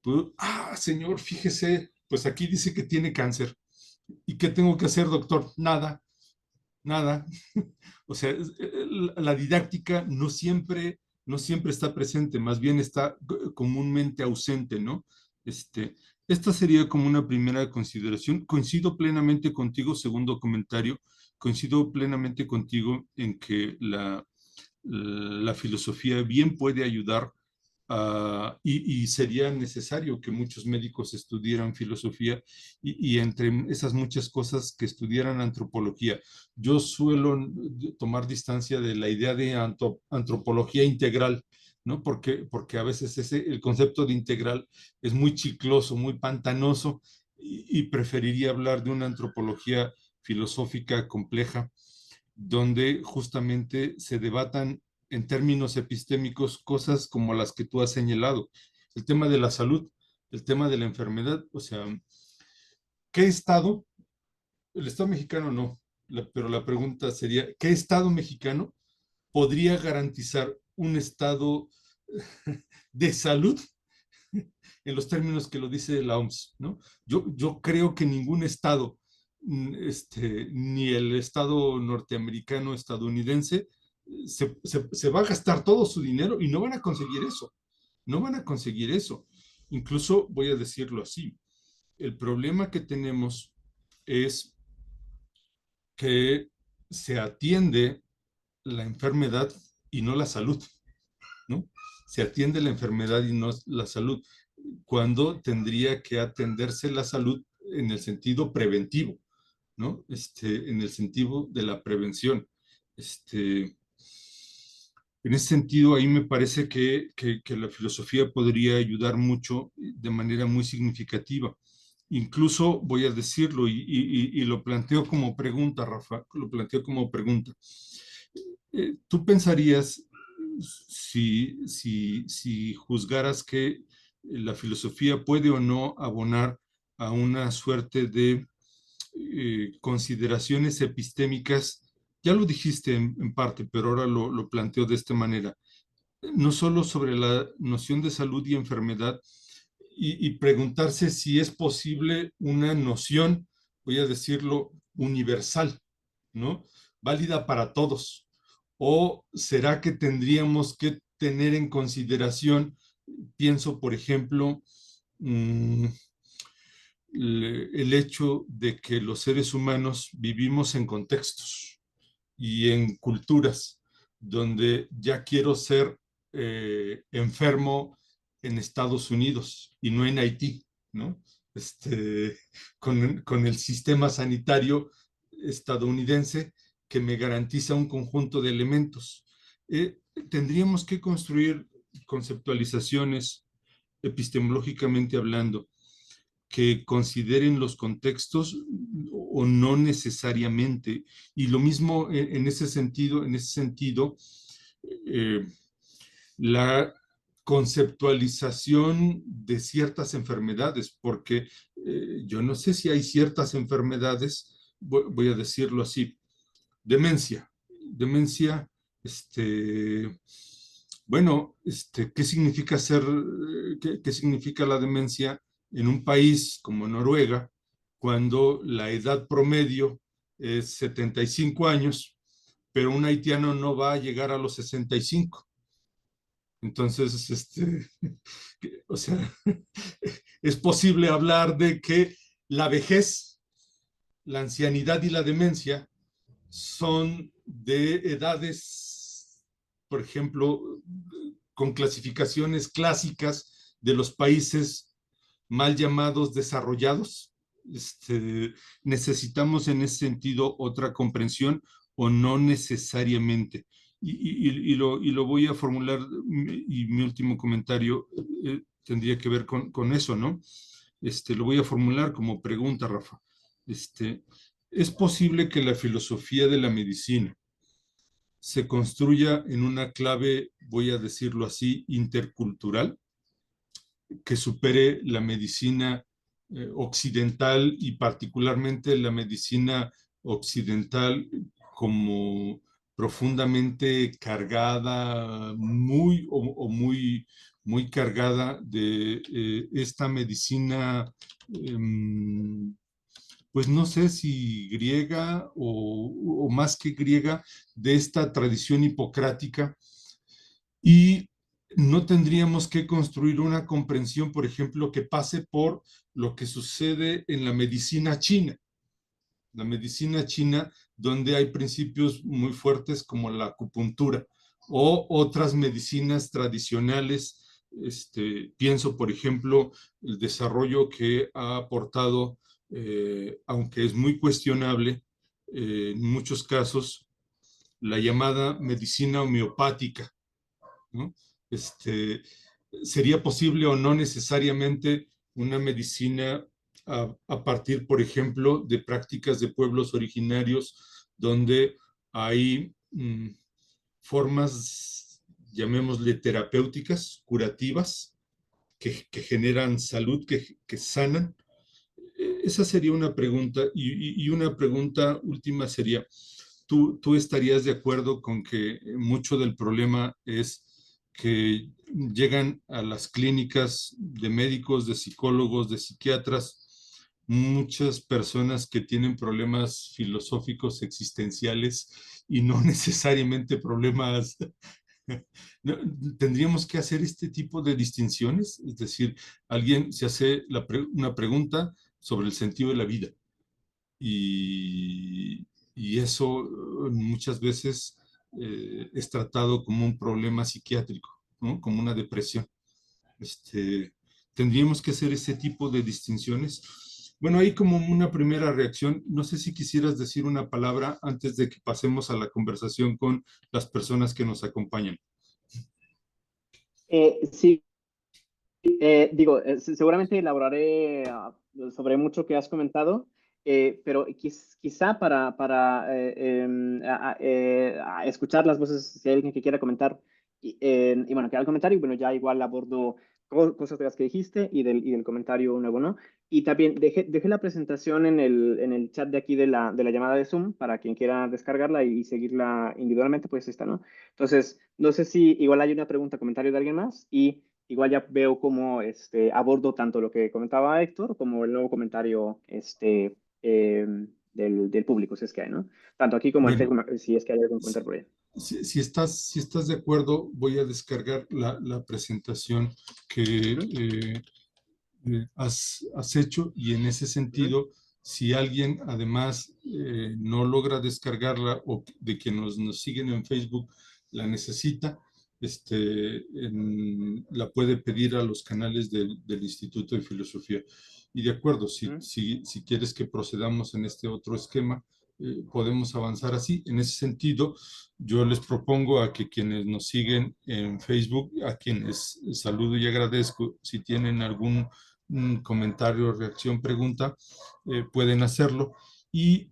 pues, señor, fíjese, pues aquí dice que tiene cáncer. ¿Y qué tengo que hacer, doctor? Nada, nada. O sea, la didáctica no siempre está presente, más bien está comúnmente ausente, ¿no? Este, esta sería como una primera consideración. Coincido plenamente contigo, segundo comentario, coincido plenamente contigo en que la filosofía bien puede ayudar, y sería necesario que muchos médicos estudiaran filosofía, y entre esas muchas cosas que estudiaran antropología. Yo suelo tomar distancia de la idea de antropología integral, ¿no? Porque a veces el concepto de integral es muy chicloso, muy pantanoso, y preferiría hablar de una antropología filosófica compleja, donde justamente se debatan en términos epistémicos cosas como las que tú has señalado. El tema de la salud, el tema de la enfermedad, o sea, ¿qué estado? El estado mexicano no, pero la pregunta sería, ¿qué estado mexicano podría garantizar un estado de salud en los términos que lo dice la OMS, ¿no? Yo creo que ningún estado, ni el estado norteamericano, estadounidense, se va a gastar todo su dinero, y no van a conseguir eso, no van a conseguir eso. Incluso voy a decirlo así, el problema que tenemos es que se atiende la enfermedad y no la salud, ¿no? Se atiende la enfermedad y no la salud, cuando tendría que atenderse la salud en el sentido preventivo, ¿no? En el sentido de la prevención. En ese sentido, ahí me parece que la filosofía podría ayudar mucho, de manera muy significativa. Incluso voy a decirlo, y lo planteo como pregunta, Rafa, lo planteo como pregunta. ¿Tú pensarías, si juzgaras que la filosofía puede o no abonar a una suerte de consideraciones epistémicas? Ya lo dijiste en parte, pero ahora lo planteo de esta manera. No solo sobre la noción de salud y enfermedad, y preguntarse si es posible una noción, voy a decirlo, universal, ¿no? Válida para todos. ¿O será que tendríamos que tener en consideración, pienso, por ejemplo, el hecho de que los seres humanos vivimos en contextos y en culturas donde ya quiero ser enfermo en Estados Unidos y no en Haití, ¿no? este, con el sistema sanitario estadounidense que me garantiza un conjunto de elementos. Eh, Tendríamos que construir conceptualizaciones epistemológicamente hablando que consideren los contextos o no necesariamente. Y lo mismo en ese sentido, eh, la conceptualización de ciertas enfermedades, porque yo no sé si hay ciertas enfermedades, voy a decirlo así, demencia, demencia, bueno, ¿qué significa qué significa la demencia en un país como Noruega, cuando la edad promedio es 75 años, pero un haitiano no va a llegar a los 65? Entonces, o sea, es posible hablar de que la vejez, la ancianidad y la demencia son de edades, por ejemplo, con clasificaciones clásicas de los países mal llamados desarrollados. Necesitamos en ese sentido otra comprensión o no necesariamente. Y lo voy a formular, y mi último comentario tendría que ver con eso, ¿no? Lo voy a formular como pregunta, Rafa. ¿Es posible que la filosofía de la medicina se construya en una clave, voy a decirlo así, intercultural, que supere la medicina occidental y particularmente la medicina occidental como profundamente cargada, muy cargada de esta medicina, pues no sé si griega o más que griega, de esta tradición hipocrática, y no tendríamos que construir una comprensión, por ejemplo, que pase por lo que sucede en la medicina china, donde hay principios muy fuertes como la acupuntura o otras medicinas tradicionales. Pienso, por ejemplo, el desarrollo que ha aportado, aunque es muy cuestionable, en muchos casos, la llamada medicina homeopática, ¿no? Este, ¿Sería posible o no necesariamente una medicina a partir, por ejemplo, de prácticas de pueblos originarios donde hay formas, llamémosle terapéuticas, curativas, que generan salud, que sanan? Esa sería una pregunta. Y una pregunta última sería, ¿tú estarías de acuerdo con que mucho del problema es que llegan a las clínicas de médicos, de psicólogos, de psiquiatras, muchas personas que tienen problemas filosóficos existenciales y no necesariamente problemas? ¿No? ¿Tendríamos que hacer este tipo de distinciones? Es decir, alguien se hace una pregunta sobre el sentido de la vida y eso muchas veces es tratado como un problema psiquiátrico, ¿no? Como una depresión. Tendríamos que hacer ese tipo de distinciones. Bueno, ahí como una primera reacción, no sé si quisieras decir una palabra antes de que pasemos a la conversación con las personas que nos acompañan. Sí, digo, seguramente elaboraré sobre mucho que has comentado, pero quizá para a escuchar las voces, si hay alguien que quiera comentar, y bueno, que haga el comentario, y bueno, ya igual abordo cosas de las que dijiste y del comentario nuevo, ¿no? Y también dejé la presentación en el chat de aquí de la llamada de Zoom para quien quiera descargarla y seguirla individualmente, pues está, ¿no? Entonces, no sé si igual hay una pregunta, comentario de alguien más y igual ya veo cómo abordo tanto lo que comentaba Héctor como el nuevo comentario del público, si es que hay, ¿no? Tanto aquí como en Bueno, Facebook, si es que hay algún comentario por ahí. si estás de acuerdo, voy a descargar la presentación que Ujú, has hecho, y en ese ujú. sentido, si alguien además no logra descargarla o de que nos siguen en Facebook la necesita, la puede pedir a los canales del Instituto de Filosofía. y de acuerdo, ¿Mm? si quieres que procedamos en este otro esquema, podemos avanzar así. En ese sentido, yo les propongo a que quienes nos siguen en Facebook, a quienes saludo y agradezco, si tienen algún comentario, reacción, pregunta, pueden hacerlo. Y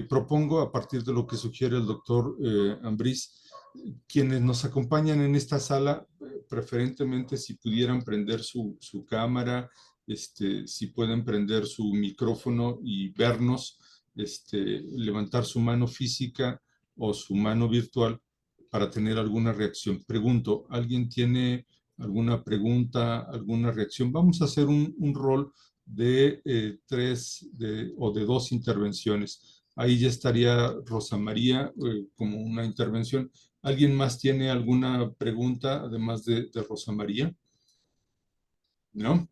propongo, a partir de lo que sugiere el doctor Ambriz, quienes nos acompañan en esta sala, preferentemente si pudieran prender su cámara, si pueden prender su micrófono y vernos, levantar su mano física o su mano virtual para tener alguna reacción. Pregunto, ¿alguien tiene alguna pregunta, alguna reacción? Vamos a hacer un rol de o de dos intervenciones. Ahí ya estaría Rosa María como una intervención. ¿Alguien más tiene alguna pregunta además de Rosa María? ¿No?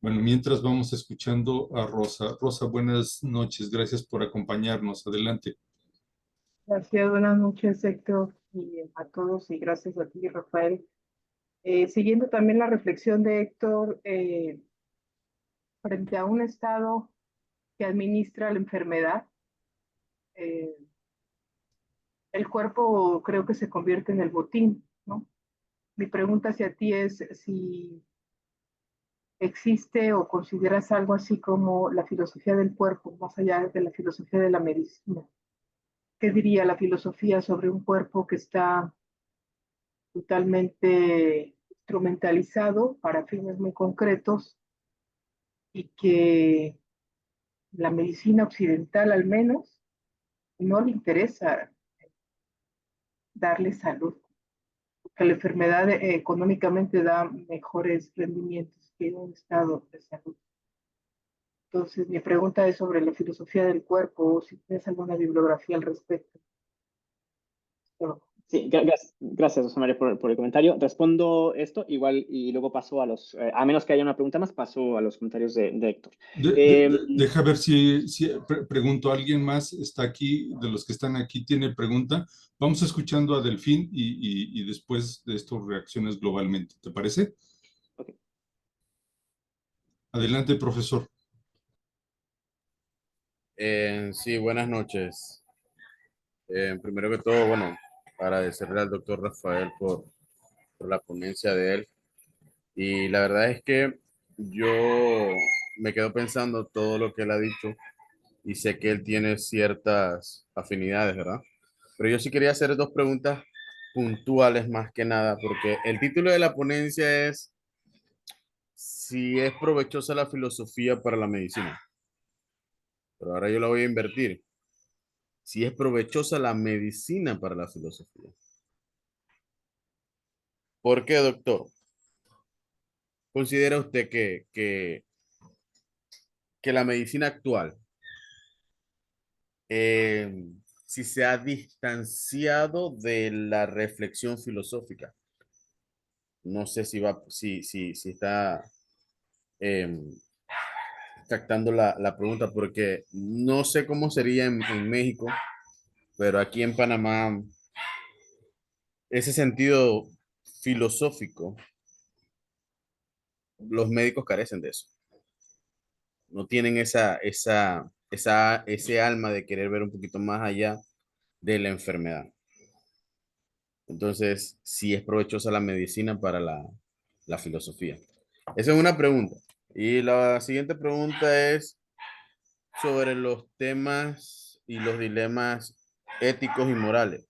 Bueno, mientras vamos escuchando a Rosa. Rosa, buenas noches. Gracias por acompañarnos. Adelante. Gracias, buenas noches, Héctor, y a todos, y gracias a ti, Rafael. Siguiendo también la reflexión de Héctor, frente a un Estado que administra la enfermedad, eh, el cuerpo creo que se convierte en el botín, ¿no? Mi pregunta hacia ti es si existe o consideras algo así como la filosofía del cuerpo, más allá de la filosofía de la medicina. ¿Qué diría la filosofía sobre un cuerpo que está totalmente instrumentalizado para fines muy concretos y que la medicina occidental al menos no le interesa darle salud, porque la enfermedad económicamente da mejores rendimientos que un estado de salud? Entonces, mi pregunta es sobre la filosofía del cuerpo, o si tienes alguna bibliografía al respecto. Pero, Sí, gracias, José María, por el comentario. Respondo esto igual y luego paso a a menos que haya una pregunta más, paso a los comentarios de Héctor. Deja ver si pregunto, ¿alguien más está aquí, de los que están aquí, tiene pregunta? Vamos escuchando a Delfín y después de esto reacciones globalmente. ¿Te parece? Ok. Adelante, profesor. Sí, buenas noches. Primero que todo, bueno, agradecerle al doctor Rafael por la ponencia de él. Y la verdad es que yo me quedo pensando todo lo que él ha dicho y sé que él tiene ciertas afinidades, ¿verdad? Pero yo sí quería hacer dos preguntas puntuales más que nada, porque el título de la ponencia es si es provechosa la filosofía para la medicina. Pero ahora yo la voy a invertir. Si es provechosa la medicina para la filosofía. ¿Por qué, doctor? ¿Considera usted que la medicina actual, eh, si se ha distanciado de la reflexión filosófica? No sé si está eh, captando la pregunta, porque no sé cómo sería en México, pero aquí en Panamá, ese sentido filosófico, los médicos carecen de eso. No tienen ese alma de querer ver un poquito más allá de la enfermedad. Entonces, sí es provechosa la medicina para la filosofía. Esa es una pregunta. Y la siguiente pregunta es sobre los temas y los dilemas éticos y morales.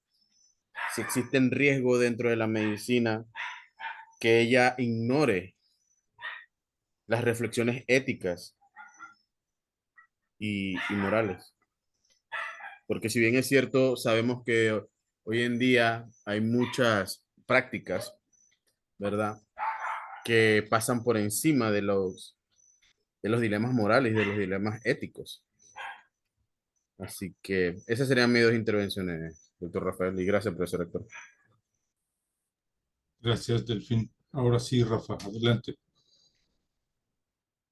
Si existen riesgos dentro de la medicina que ella ignore las reflexiones éticas y morales. Porque si bien es cierto, sabemos que hoy en día hay muchas prácticas, ¿verdad? Que pasan por encima de los dilemas morales y de los dilemas éticos. Así que esas serían mis dos intervenciones, doctor Rafael, y gracias, profesor Héctor. Gracias, Delfín. Ahora sí, Rafa, adelante.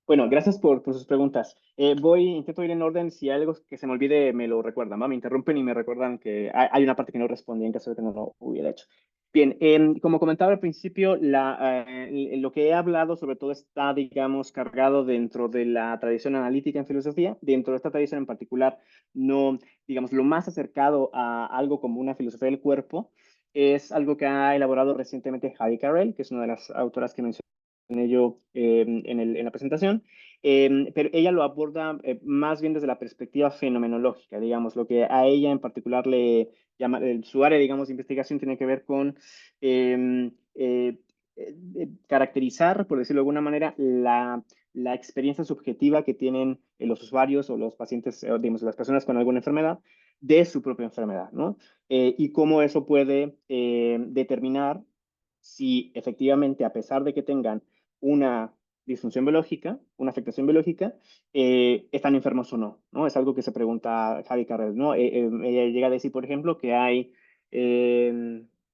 Bueno, gracias por sus preguntas. Intento ir en orden. Si hay algo que se me olvide, me lo recuerdan, ¿va? Me interrumpen y me recuerdan que hay una parte que no respondí en caso de que no lo hubiera hecho. Bien, como comentaba al principio, lo que he hablado sobre todo está, digamos, cargado dentro de la tradición analítica en filosofía. Dentro de esta tradición en particular, no, digamos, lo más acercado a algo como una filosofía del cuerpo es algo que ha elaborado recientemente Javi Carrel, que es una de las autoras que mencioné yo en la presentación. Pero ella lo aborda más bien desde la perspectiva fenomenológica, digamos, lo que a ella en particular su área, digamos, de investigación tiene que ver con caracterizar, por decirlo de alguna manera, la experiencia subjetiva que tienen los usuarios o los pacientes, digamos, las personas con alguna enfermedad de su propia enfermedad, ¿no? Y cómo eso puede determinar si efectivamente, a pesar de que tengan una disfunción biológica, una afectación biológica, están enfermos o no, ¿no? Es algo que se pregunta Javi Carrel, ¿no? Ella llega a decir, por ejemplo, que hay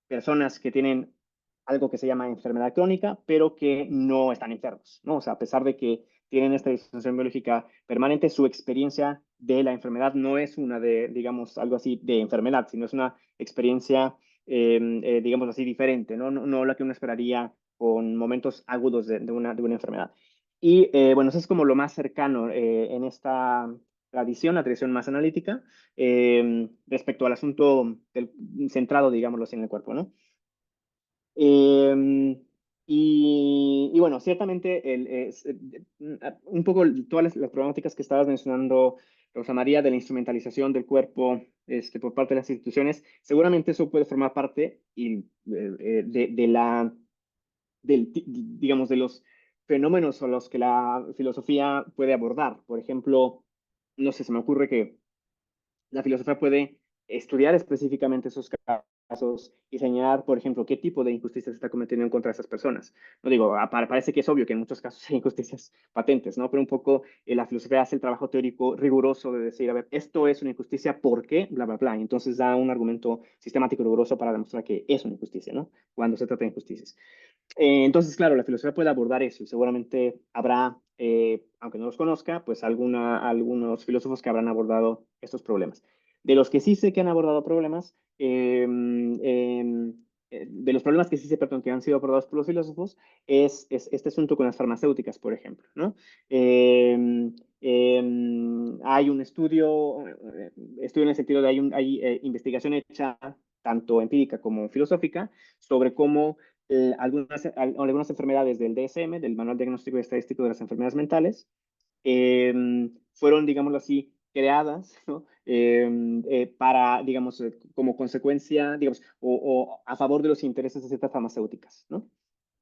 personas que tienen algo que se llama enfermedad crónica, pero que no están enfermos, ¿no? O sea, a pesar de que tienen esta disfunción biológica permanente, su experiencia de la enfermedad no es una de, digamos, algo así de enfermedad, sino es una experiencia, digamos así, diferente, ¿no? No la que uno esperaría con momentos agudos de una enfermedad. Y bueno, eso es como lo más cercano en esta la tradición más analítica, respecto al asunto centrado, digámoslo así, en el cuerpo, ¿no? Y bueno, ciertamente un poco todas las problemáticas que estabas mencionando, Rosa María, de la instrumentalización del cuerpo por parte de las instituciones, seguramente eso puede formar parte digamos, de los fenómenos a los que la filosofía puede abordar. Por ejemplo, no sé, se me ocurre que la filosofía puede estudiar específicamente esos casos y señalar, por ejemplo, qué tipo de injusticia se está cometiendo en contra de esas personas. No digo, parece que es obvio que en muchos casos hay injusticias patentes, ¿no? Pero un poco la filosofía hace el trabajo teórico riguroso de decir, a ver, esto es una injusticia, ¿por qué? Bla, bla, bla. Y entonces da un argumento sistemático riguroso para demostrar que es una injusticia, ¿no? Cuando se trata de injusticias. Entonces, claro, la filosofía puede abordar eso y seguramente habrá, aunque no los conozca, pues algunos filósofos que habrán abordado estos problemas. De los que sí sé que han abordado problemas, de los problemas que sí sé, perdón, que han sido abordados por los filósofos, es este asunto con las farmacéuticas, por ejemplo, ¿no? Hay un estudio en el sentido de hay investigación hecha, tanto empírica como filosófica, sobre cómo algunas enfermedades del DSM, del Manual Diagnóstico y Estadístico de las Enfermedades Mentales, fueron, digámoslo así, creadas, ¿no? Para, digamos, como consecuencia, digamos, o a favor de los intereses de ciertas farmacéuticas, ¿no?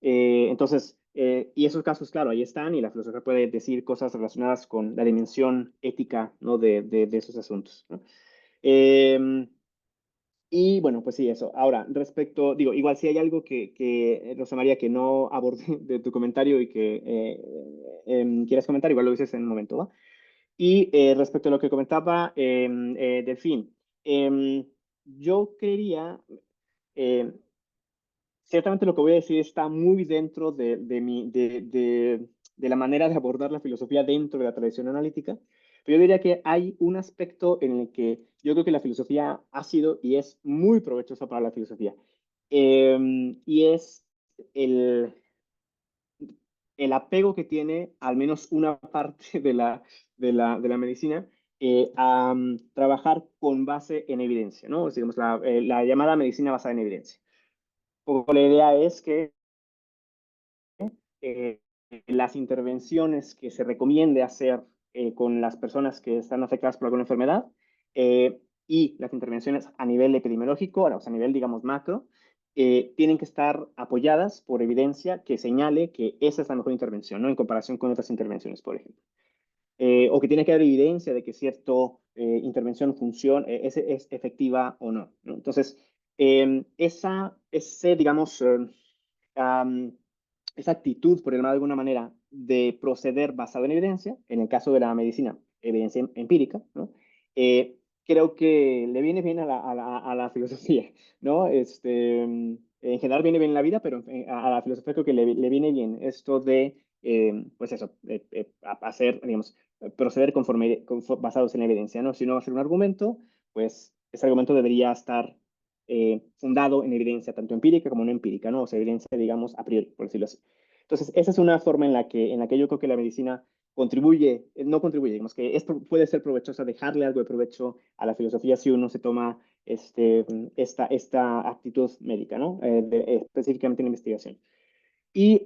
Entonces, y esos casos, claro, ahí están y la filosofía puede decir cosas relacionadas con la dimensión ética, ¿no? de esos asuntos, ¿no? Y bueno, pues sí, eso. Ahora, respecto, digo, igual si hay algo Rosa María, que no abordé de tu comentario y que quieras comentar, igual lo dices en un momento, ¿va? Y respecto a lo que comentaba Delfín, yo quería, eh, ciertamente lo que voy a decir está muy dentro de la manera de abordar la filosofía dentro de la tradición analítica, pero yo diría que hay un aspecto en el que yo creo que la filosofía ha sido y es muy provechosa para la filosofía, y es el, el apego que tiene al menos una parte de la medicina a trabajar con base en evidencia, ¿no? Digamos, la llamada medicina basada en evidencia. Un poco la idea es que eh, las intervenciones que se recomiende hacer con las personas que están afectadas por alguna enfermedad y las intervenciones a nivel epidemiológico, o sea, a nivel, digamos, macro, tienen que estar apoyadas por evidencia que señale que esa es la mejor intervención, ¿no? En comparación con otras intervenciones, por ejemplo. O que tiene que haber evidencia de que cierta intervención funciona, es efectiva o no, ¿no? Entonces, digamos, um, esa actitud, por llamar de alguna manera, de proceder basado en evidencia, en el caso de la medicina, evidencia empírica, ¿no? Creo que le viene bien a la filosofía, ¿no? En general viene bien en la vida, pero a la filosofía creo que le viene bien esto de, pues eso, hacer, digamos, proceder basados en la evidencia, ¿no? Si uno va a hacer un argumento, pues ese argumento debería estar fundado en evidencia tanto empírica como no empírica, ¿no? O sea, evidencia, digamos, a priori, por decirlo así. Entonces, esa es una forma en la que yo creo que la medicina contribuye, no contribuye, digamos que puede ser provechosa, dejarle algo de provecho a la filosofía si uno se toma esta actitud médica, ¿no? Específicamente en la investigación. Y,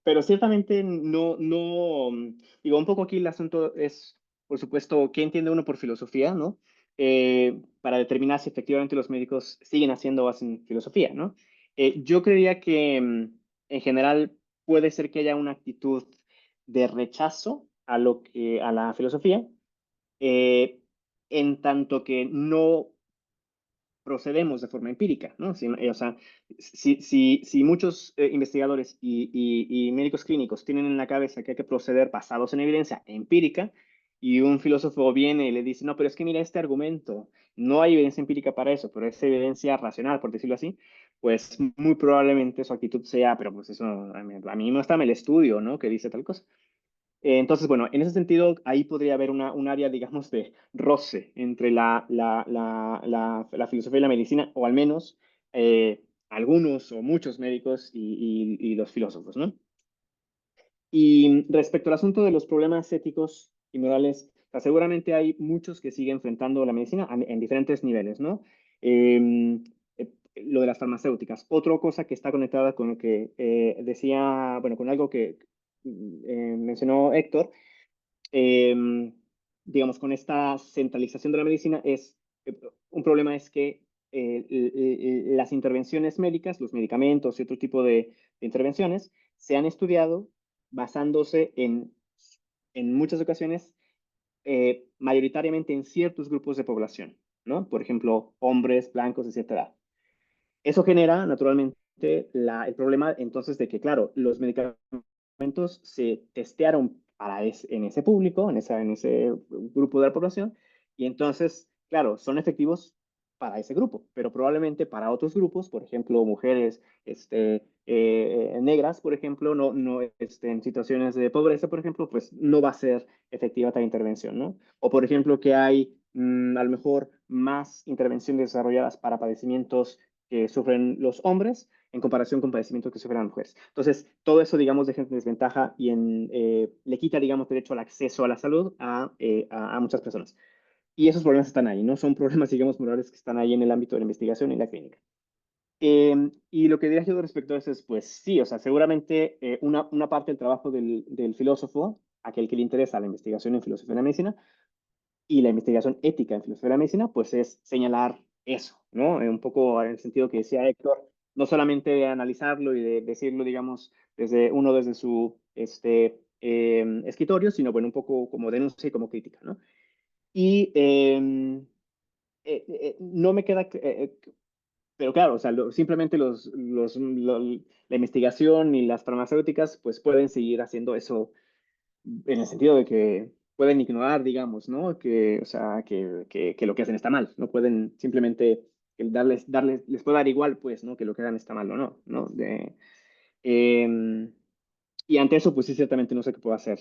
pero ciertamente digo, un poco aquí el asunto es, por supuesto, qué entiende uno por filosofía, ¿no? Para determinar si efectivamente los médicos siguen haciendo o hacen filosofía, ¿no? Yo creería que en general puede ser que haya una actitud de rechazo a la filosofía, eh, en tanto que no procedemos de forma empírica, ¿no? O sea, si muchos investigadores y médicos clínicos tienen en la cabeza que hay que proceder basados en evidencia empírica, y un filósofo viene y le dice, no, pero es que mira este argumento, no hay evidencia empírica para eso, pero es evidencia racional, por decirlo así, pues muy probablemente su actitud sea, pero pues eso, a mí muéstrame el estudio, ¿no? Que dice tal cosa. Entonces, bueno, en ese sentido, ahí podría haber un área, digamos, de roce entre la filosofía y la medicina, o al menos algunos o muchos médicos y los filósofos, ¿no? Y respecto al asunto de los problemas éticos y morales, o sea, seguramente hay muchos que siguen enfrentando la medicina en diferentes niveles, ¿no? Lo de las farmacéuticas. Otra cosa que está conectada con lo que decía, bueno, con algo que mencionó Héctor, eh, digamos, con esta centralización de la medicina un problema es que las intervenciones médicas, los medicamentos y otro tipo de intervenciones se han estudiado basándose en muchas ocasiones, mayoritariamente en ciertos grupos de población, ¿no? Por ejemplo, hombres, blancos, etcétera. Eso genera, naturalmente, el problema entonces de que, claro, los medicamentos se testearon en ese público, en ese grupo de la población, y entonces, claro, son efectivos para ese grupo, pero probablemente para otros grupos, por ejemplo, mujeres negras, por ejemplo, en situaciones de pobreza, por ejemplo, pues no va a ser efectiva tal intervención, ¿no? O, por ejemplo, que hay a lo mejor más intervenciones desarrolladas para padecimientos que sufren los hombres en comparación con padecimientos que sufren las mujeres. Entonces, todo eso, digamos, deja en desventaja y le quita, digamos, derecho al acceso a la salud a muchas personas. Y esos problemas están ahí, ¿no? Son problemas, digamos, morales que están ahí en el ámbito de la investigación y la clínica. Y lo que diría yo respecto a eso es, pues sí, o sea, seguramente una parte del trabajo del filósofo, aquel que le interesa la investigación en filosofía de la medicina, y la investigación ética en filosofía de la medicina, pues es señalar eso, ¿no? Un poco en el sentido que decía Héctor, no solamente de analizarlo y de decirlo, digamos, desde su escritorio, sino, bueno, un poco como denuncia y como crítica, ¿no? Y no me queda, pero claro, o sea, simplemente la investigación y las farmacéuticas, pues pueden seguir haciendo eso en el sentido de que pueden ignorar, digamos, ¿no? O sea, que lo que hacen está mal, no pueden simplemente les puede dar igual, pues, ¿no? Que lo que hagan está mal o no, ¿no? Eh, y ante eso, pues sí, ciertamente no sé qué puede hacer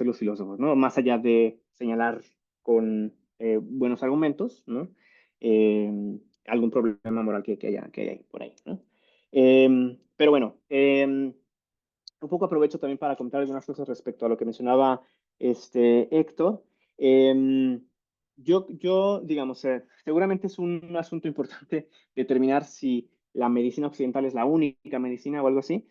los filósofos, ¿no? Más allá de señalar con buenos argumentos, ¿no? Eh, algún problema moral que haya por ahí, ¿no? Pero bueno, un poco aprovecho también para comentar algunas cosas respecto a lo que mencionaba Héctor. Eh, digamos, seguramente es un asunto importante determinar si la medicina occidental es la única medicina o algo así.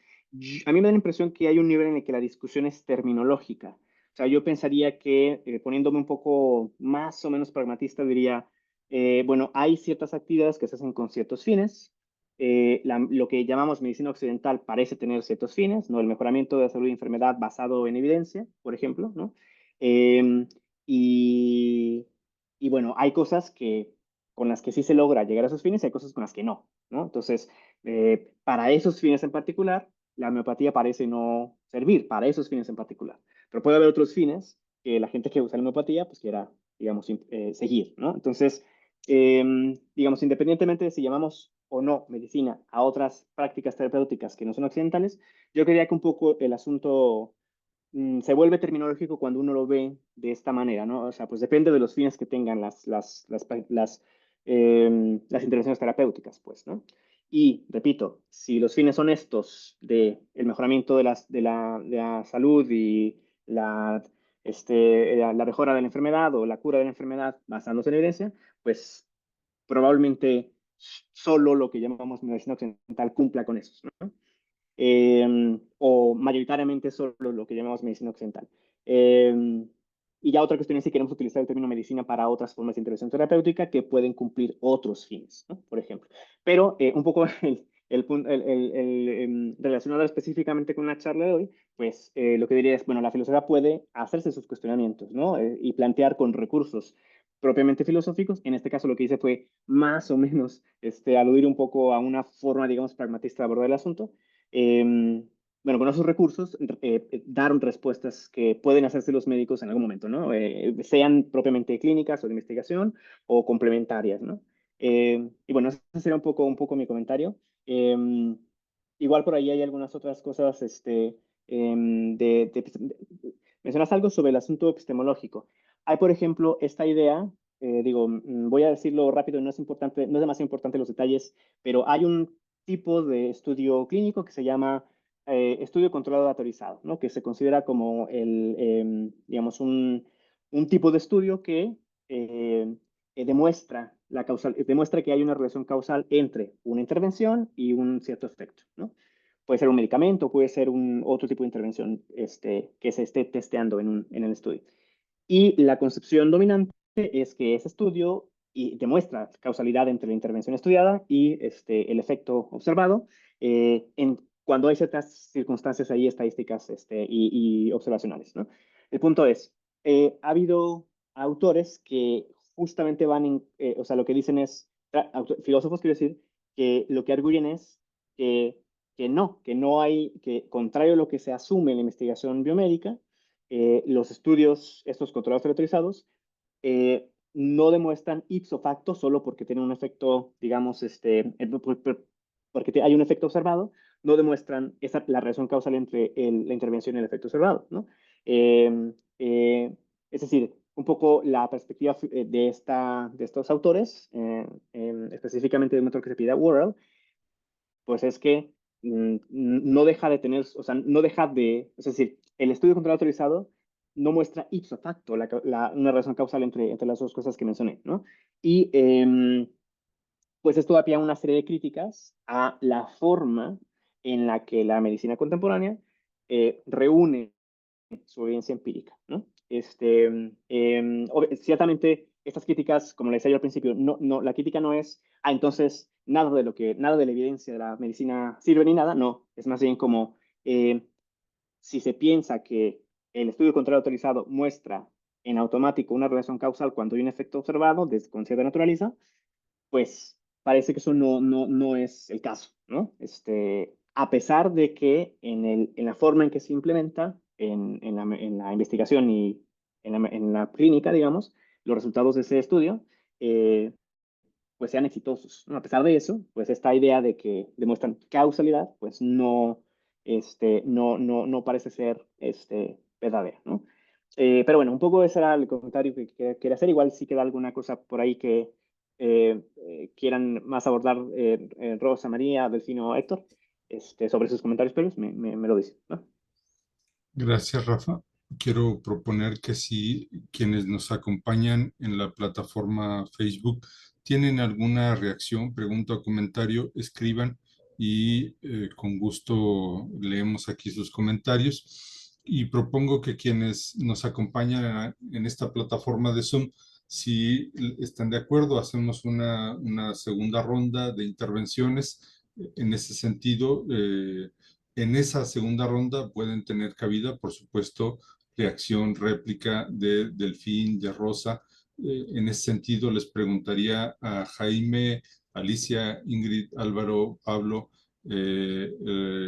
A mí me da la impresión que hay un nivel en el que la discusión es terminológica. O sea, yo pensaría que, poniéndome un poco más o menos pragmatista, diría, bueno, hay ciertas actividades que se hacen con ciertos fines, lo que llamamos medicina occidental parece tener ciertos fines, ¿no? El mejoramiento de la salud y enfermedad basado en evidencia, por ejemplo, ¿no? Eh, y, y bueno, hay cosas con las que sí se logra llegar a esos fines y hay cosas con las que no, ¿no? Entonces, para esos fines en particular, la homeopatía parece no servir para esos fines en particular. Pero puede haber otros fines que la gente que usa la homeopatía, pues quiera, digamos, seguir, ¿no? Entonces, digamos, independientemente de si llamamos o no medicina a otras prácticas terapéuticas que no son occidentales, yo creía que un poco el asunto se vuelve terminológico cuando uno lo ve de esta manera, ¿no? O sea, pues depende de los fines que tengan las intervenciones terapéuticas, pues, ¿no? Y, repito, si los fines son estos de el mejoramiento de la salud y la mejora de la enfermedad o la cura de la enfermedad basándose en evidencia, pues probablemente solo lo que llamamos medicina occidental cumpla con eso, ¿no? O mayoritariamente solo lo que llamamos medicina occidental. Y ya otra cuestión es si queremos utilizar el término medicina para otras formas de intervención terapéutica que pueden cumplir otros fines, ¿no? Por ejemplo. Pero un poco relacionado específicamente con la charla de hoy, pues lo que diría es, bueno, la filosofía puede hacerse sus cuestionamientos, ¿no? Y plantear con recursos propiamente filosóficos. En este caso lo que hice fue más o menos aludir un poco a una forma, digamos, pragmatista de abordar el asunto. Bueno, con esos recursos, dar respuestas que pueden hacerse los médicos en algún momento, ¿no? Sean propiamente clínicas o de investigación o complementarias, ¿no? Y bueno, ese sería un poco mi comentario. Igual por ahí hay algunas otras cosas, mencionas algo sobre el asunto epistemológico. Hay, por ejemplo, esta idea, digo, voy a decirlo rápido, no es importante, no es demasiado importante los detalles, pero hay un tipo de estudio clínico que se llama estudio controlado autorizado, ¿no? Que se considera como digamos, un tipo de estudio que demuestra que hay una relación causal entre una intervención y un cierto efecto, ¿no? Puede ser un medicamento, puede ser otro tipo de intervención que se esté testeando en el estudio. Y la concepción dominante es que ese estudio demuestra causalidad entre la intervención estudiada y el efecto observado cuando hay ciertas circunstancias ahí estadísticas y observacionales, ¿no? El punto es, ha habido autores que justamente o sea, lo que dicen es, filósofos quiero decir, que lo que arguyen es que, que no hay, que contrario a lo que se asume en la investigación biomédica, los estudios, estos controlados territorializados, no demuestran ipso facto solo porque tienen un efecto, digamos, porque hay un efecto observado, no demuestran la relación causal entre la intervención y el efecto observado, ¿no? Es decir, un poco la perspectiva de estos autores, específicamente de un autor que se pide Worrell, pues es que no deja de tener, o sea, no deja de, es decir, el estudio de control autorizado no muestra ipso facto una relación causal entre las dos cosas que mencioné, ¿no? Y pues esto da pie a una serie de críticas a la forma en la que la medicina contemporánea reúne su evidencia empírica, ¿no? Ciertamente, estas críticas, como les decía yo al principio, la crítica no es, entonces nada de la evidencia de la medicina sirve ni nada, no, es más bien como si se piensa que el estudio control autorizado muestra en automático una relación causal cuando hay un efecto observado con cierta naturaleza, pues parece que eso no es el caso, ¿no? A pesar de que en la forma en que se implementa en la investigación y en la clínica, digamos, los resultados de ese estudio, pues sean exitosos, ¿no? A pesar de eso, pues esta idea de que demuestran causalidad, pues no parece ser verdadera, ¿no? Pero bueno, un poco ese era el comentario que quería hacer. Igual si queda alguna cosa por ahí que quieran más abordar Rosa, María, Delfino o Héctor, sobre sus comentarios previos, me lo dicen, ¿no? Gracias, Rafa. Quiero proponer que si quienes nos acompañan en la plataforma Facebook tienen alguna reacción, pregunta o comentario, escriban y con gusto leemos aquí sus comentarios. Y propongo que quienes nos acompañan en esta plataforma de Zoom, si están de acuerdo, hacemos una segunda ronda de intervenciones en ese sentido. En esa segunda ronda pueden tener cabida, por supuesto, reacción, réplica de Delfín, de Rosa. En ese sentido, les preguntaría a Jaime, Alicia, Ingrid, Álvaro, Pablo,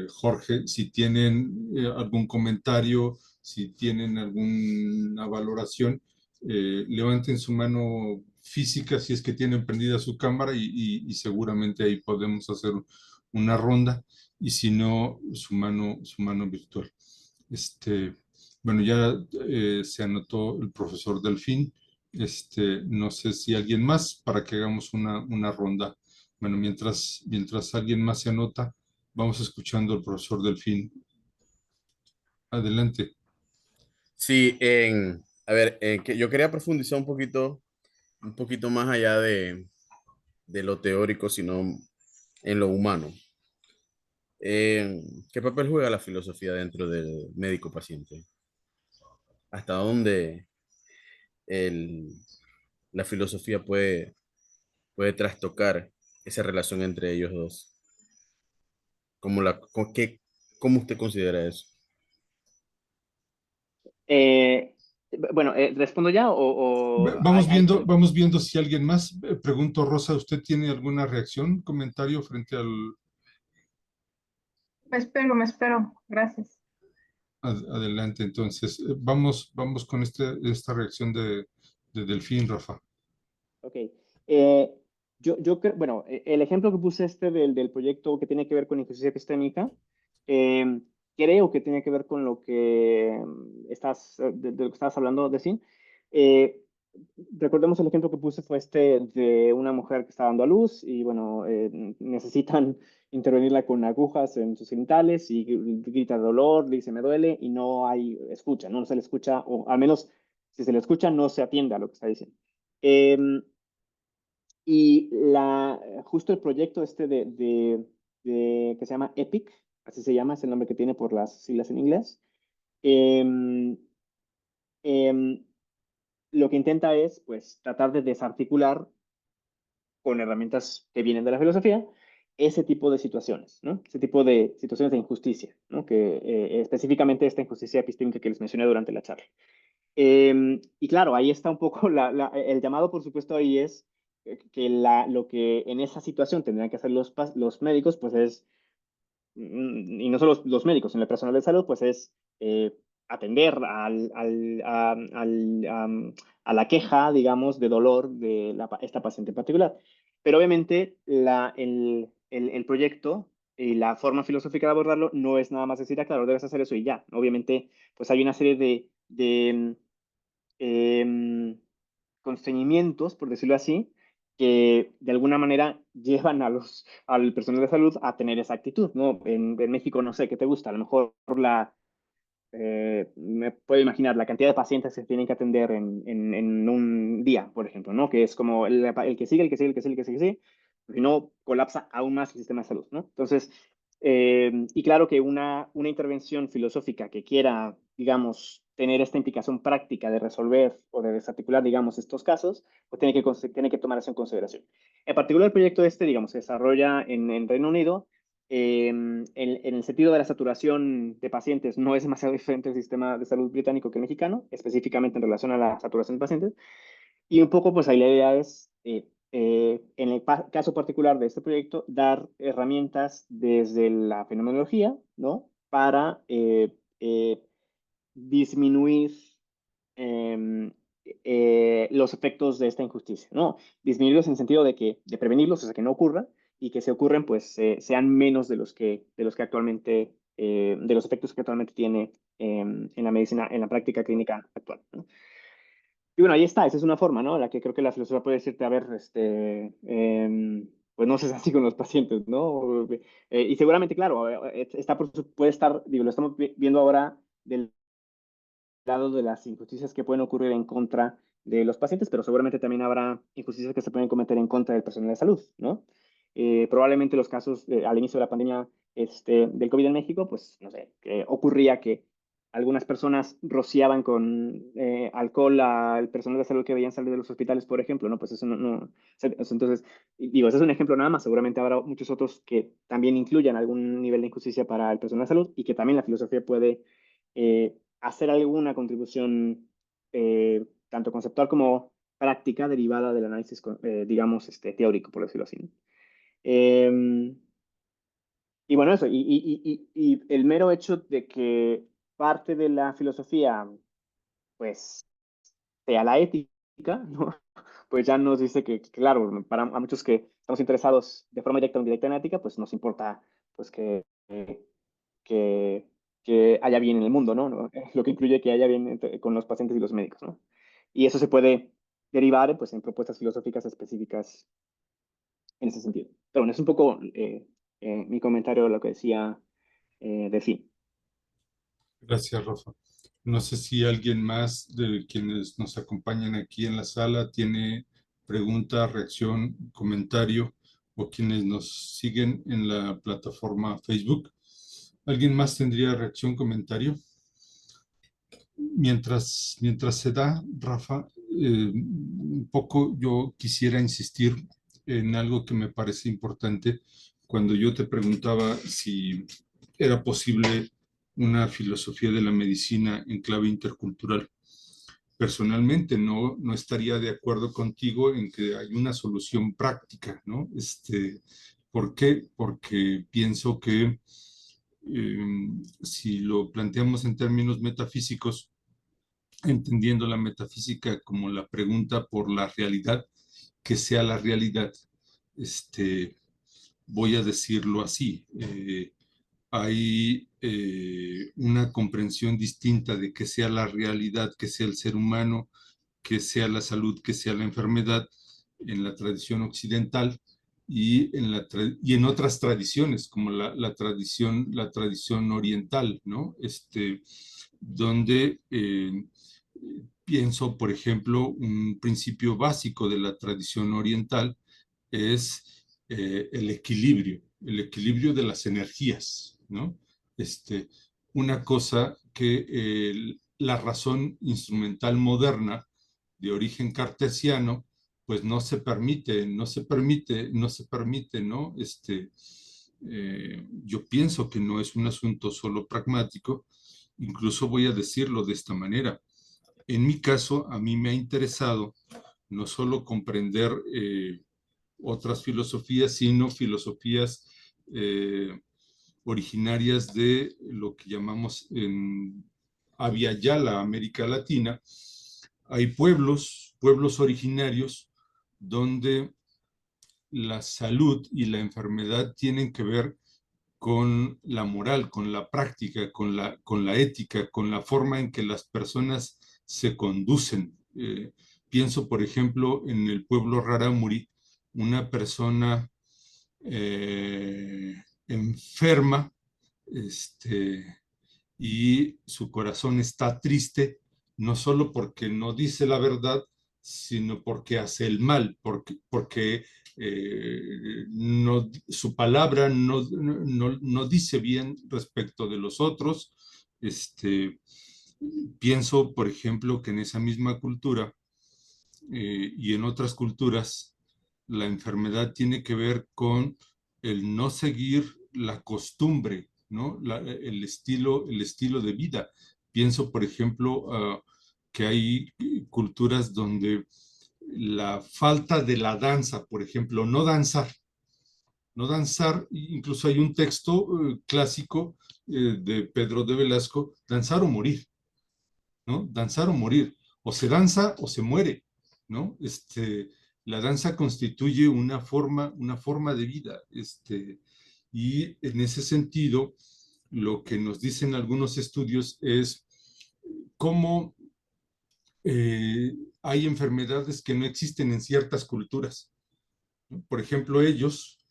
Jorge, si tienen algún comentario, si tienen alguna valoración, levanten su mano física si es que tienen prendida su cámara y seguramente ahí podemos hacer una ronda y si no, su mano virtual. Bueno, ya se anotó el profesor Delfín, No sé si alguien más para que hagamos una ronda. Bueno, mientras alguien más se anota, vamos escuchando al profesor Delfín. Adelante. Sí, a ver, que yo quería profundizar un poquito más allá de lo teórico, sino en lo humano. ¿Qué papel juega la filosofía dentro del médico-paciente? ¿Hasta dónde el- la filosofía puede trastocar esa relación entre ellos dos? ¿Cómo usted considera eso? Eh, bueno, ¿respondo ya o Vamos viendo si alguien más. Pregunto, Rosa, ¿usted tiene alguna reacción, comentario frente al... Me espero. Gracias. Adelante, entonces. Vamos con esta reacción de Delfín, Rafa. Ok. Yo creo, bueno, el ejemplo que puse del proyecto que tiene que ver con injusticia epistémica, eh, creo que tiene que ver con lo que de lo que estabas hablando, de sí. Eh, Recordemos el ejemplo que puse fue de una mujer que está dando a luz y, bueno, necesitan intervenirla con agujas en sus genitales y grita dolor, dice me duele y no hay escucha, no se le escucha, o al menos si se le escucha, no se atiende a lo que está diciendo. Em, y justo el proyecto que se llama EPIC, así se llama, es el nombre que tiene por las siglas en inglés, em, em, lo que intenta es, pues, tratar de desarticular con herramientas que vienen de la filosofía ese tipo de situaciones, ¿no? Ese tipo de situaciones de injusticia, ¿no? Que específicamente esta injusticia epistémica que les mencioné durante la charla. Y claro, ahí está un poco el llamado, por supuesto, ahí es que lo que en esa situación tendrían que hacer los médicos, pues es, y no solo los médicos, en el personal de salud, pues es atender a la queja, digamos, de dolor de esta paciente en particular. Pero obviamente el proyecto y la forma filosófica de abordarlo no es nada más decir, ah, claro, debes hacer eso y ya. Obviamente, pues hay una serie de constreñimientos, por decirlo así, que de alguna manera llevan al personal de salud a tener esa actitud, ¿no? En México, no sé, ¿qué te gusta? A lo mejor me puedo imaginar la cantidad de pacientes que se tienen que atender en un día, por ejemplo, ¿no? Que es como el que sigue, el que sigue, el que sigue, el que sigue, el que sigue, porque si no colapsa aún más el sistema de salud, ¿no? Entonces, y claro que una intervención filosófica que quiera, digamos, tener esta implicación práctica de resolver o de desarticular, digamos, estos casos, pues tiene que tomar eso en consideración. En particular, el proyecto digamos, se desarrolla en Reino Unido. En el sentido de la saturación de pacientes, no es demasiado diferente el sistema de salud británico que el mexicano, específicamente en relación a la saturación de pacientes. Y un poco, pues ahí la idea es, en el caso particular de este proyecto, dar herramientas desde la fenomenología, ¿no? Para disminuir eh, los efectos de esta injusticia, ¿no? Disminuirlos en el sentido de prevenirlos, o sea, que no ocurra, y que se ocurren, pues, sean menos de los que actualmente, de los efectos que actualmente tiene en la medicina, en la práctica clínica actual, ¿no? Y bueno, ahí está, esa es una forma, ¿no? La que creo que la filosofía puede decirte, a ver, pues no seas así con los pacientes, ¿no? Y seguramente, claro, puede estar, digo, lo estamos viendo ahora del lado de las injusticias que pueden ocurrir en contra de los pacientes, pero seguramente también habrá injusticias que se pueden cometer en contra del personal de salud, ¿no? Probablemente los casos al inicio de la pandemia del COVID en México, pues no sé, que ocurría que algunas personas rociaban con alcohol al personal de salud que veían salir de los hospitales, por ejemplo, ¿no? Pues eso entonces, digo, ese es un ejemplo nada más, seguramente habrá muchos otros que también incluyan algún nivel de injusticia para el personal de salud y que también la filosofía puede hacer alguna contribución tanto conceptual como práctica derivada del análisis, digamos, teórico, por decirlo así, ¿no? Eh, y bueno, eso, y el mero hecho de que parte de la filosofía, pues, sea la ética, ¿no? Pues ya nos dice que, claro, para a muchos que estamos interesados de forma directa o indirecta en la ética, pues nos importa pues que, que haya bien en el mundo, ¿no? Lo que incluye que haya bien con los pacientes y los médicos, ¿no? Y eso se puede derivar pues, en propuestas filosóficas específicas en ese sentido. Pero bueno, es un poco mi comentario de lo que decía de sí. Gracias, Rafa. No sé si alguien más de quienes nos acompañan aquí en la sala tiene pregunta, reacción, comentario, o quienes nos siguen en la plataforma Facebook. ¿Alguien más tendría reacción, comentario? Mientras se da, Rafa, un poco yo quisiera insistir en algo que me parece importante. Cuando yo te preguntaba si era posible una filosofía de la medicina en clave intercultural, personalmente no estaría de acuerdo contigo en que hay una solución práctica, ¿no? ¿Por qué? Porque pienso que si lo planteamos en términos metafísicos, entendiendo la metafísica como la pregunta por la realidad, que sea la realidad, voy a decirlo así, hay una comprensión distinta de que sea la realidad, que sea el ser humano, que sea la salud, que sea la enfermedad en la tradición occidental y en otras tradiciones, como la tradición oriental, ¿no? Donde pienso, por ejemplo, un principio básico de la tradición oriental es el equilibrio de las energías, ¿no? Una cosa que la razón instrumental moderna de origen cartesiano, pues no se permite, ¿no? Yo pienso que no es un asunto solo pragmático, incluso voy a decirlo de esta manera. En mi caso, a mí me ha interesado no solo comprender otras filosofías, sino filosofías originarias de lo que llamamos en Abya Yala, América Latina. Hay pueblos originarios donde la salud y la enfermedad tienen que ver con la moral, con la práctica, con la ética, con la forma en que las personas se conducen. Pienso, por ejemplo, en el pueblo Rarámuri, una persona enferma, y su corazón está triste, no solo porque no dice la verdad, sino porque hace el mal, porque su palabra no dice bien respecto de los otros. Pienso, por ejemplo, que en esa misma cultura y en otras culturas, la enfermedad tiene que ver con el no seguir la costumbre, ¿no? El estilo de vida. Pienso, por ejemplo, que hay culturas donde la falta de la danza, por ejemplo, no danzar, incluso hay un texto clásico de Pedro de Velasco, danzar o morir, ¿no? Danzar o morir, o se danza o se muere, ¿no? La danza constituye una forma de vida, y en ese sentido, lo que nos dicen algunos estudios es cómo hay enfermedades que no existen en ciertas culturas, ¿no? Por ejemplo, ellos,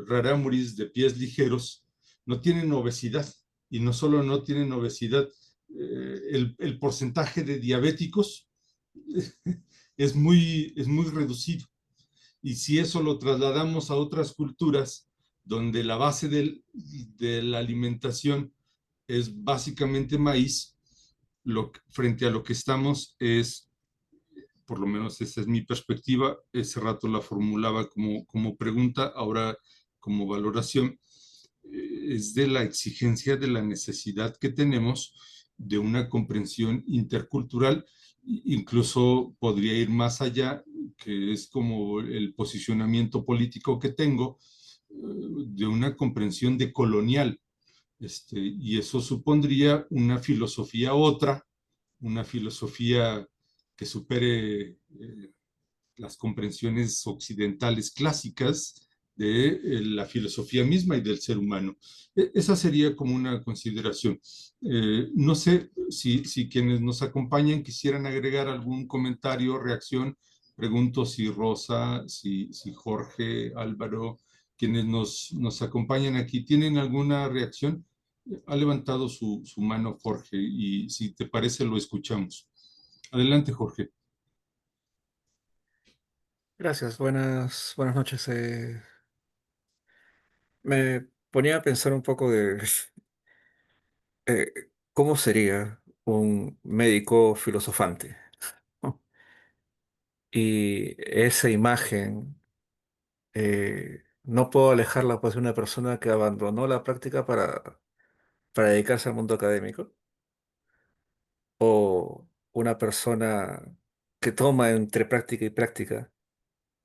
rarámuris de pies ligeros, no tienen obesidad, y no solo no tienen obesidad, el porcentaje de diabéticos es muy reducido. Y si eso lo trasladamos a otras culturas, donde la base de la alimentación es básicamente maíz, frente a lo que estamos es, por lo menos esa es mi perspectiva, ese rato la formulaba como pregunta, ahora como valoración, es de la exigencia de la necesidad que tenemos de una comprensión intercultural, incluso podría ir más allá, que es como el posicionamiento político que tengo, de una comprensión decolonial. Y eso supondría una filosofía otra, una filosofía que supere las comprensiones occidentales clásicas, de la filosofía misma y del ser humano. Esa sería como una consideración. No sé si quienes nos acompañan quisieran agregar algún comentario, reacción. Pregunto si Rosa, si Jorge, Álvaro, quienes nos acompañan aquí, ¿tienen alguna reacción? Ha levantado su mano Jorge y si te parece lo escuchamos. Adelante, Jorge. Gracias, buenas noches. Me ponía a pensar un poco de eh, cómo sería un médico filosofante, ¿no? Y esa imagen no puedo alejarla pues de una persona que abandonó la práctica para dedicarse al mundo académico, o una persona que toma entre práctica y práctica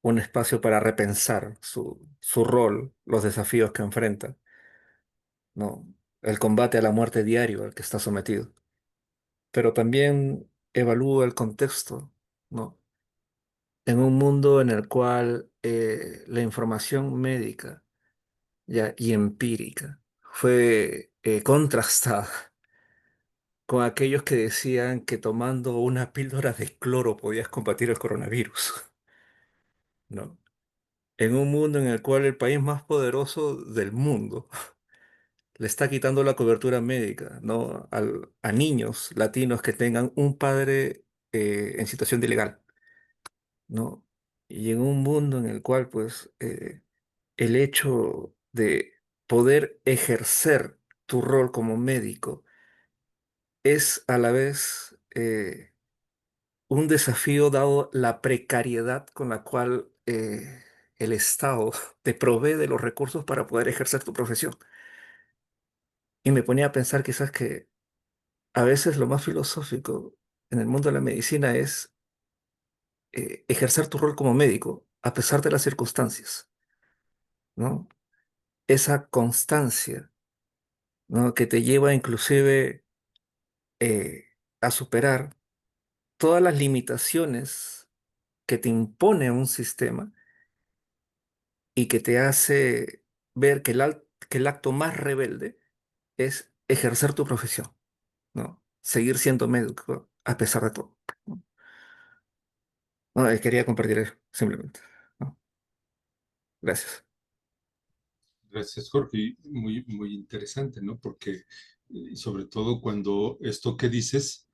un espacio para repensar su rol, los desafíos que enfrenta, ¿no? El combate a la muerte diario al que está sometido, pero también evalúa el contexto, ¿no? En un mundo en el cual la información médica y empírica fue contrastada con aquellos que decían que tomando una píldora de cloro podías combatir el coronavirus, ¿no? En un mundo en el cual el país más poderoso del mundo le está quitando la cobertura médica, ¿no? A niños latinos que tengan un padre en situación de ilegal, ¿no? Y en un mundo en el cual, pues, el hecho de poder ejercer tu rol como médico es a la vez un desafío dado la precariedad con la cual el Estado te provee de los recursos para poder ejercer tu profesión. Y me ponía a pensar quizás que a veces lo más filosófico en el mundo de la medicina es ejercer tu rol como médico a pesar de las circunstancias, ¿no? Esa constancia, ¿no? Que te lleva inclusive a superar todas las limitaciones que te impone un sistema y que te hace ver que el acto más rebelde es ejercer tu profesión, ¿no? Seguir siendo médico a pesar de todo, ¿no? No, quería compartir eso, simplemente, ¿no? Gracias. Gracias, Jorge. Y muy interesante, ¿no? Porque sobre todo cuando esto que dices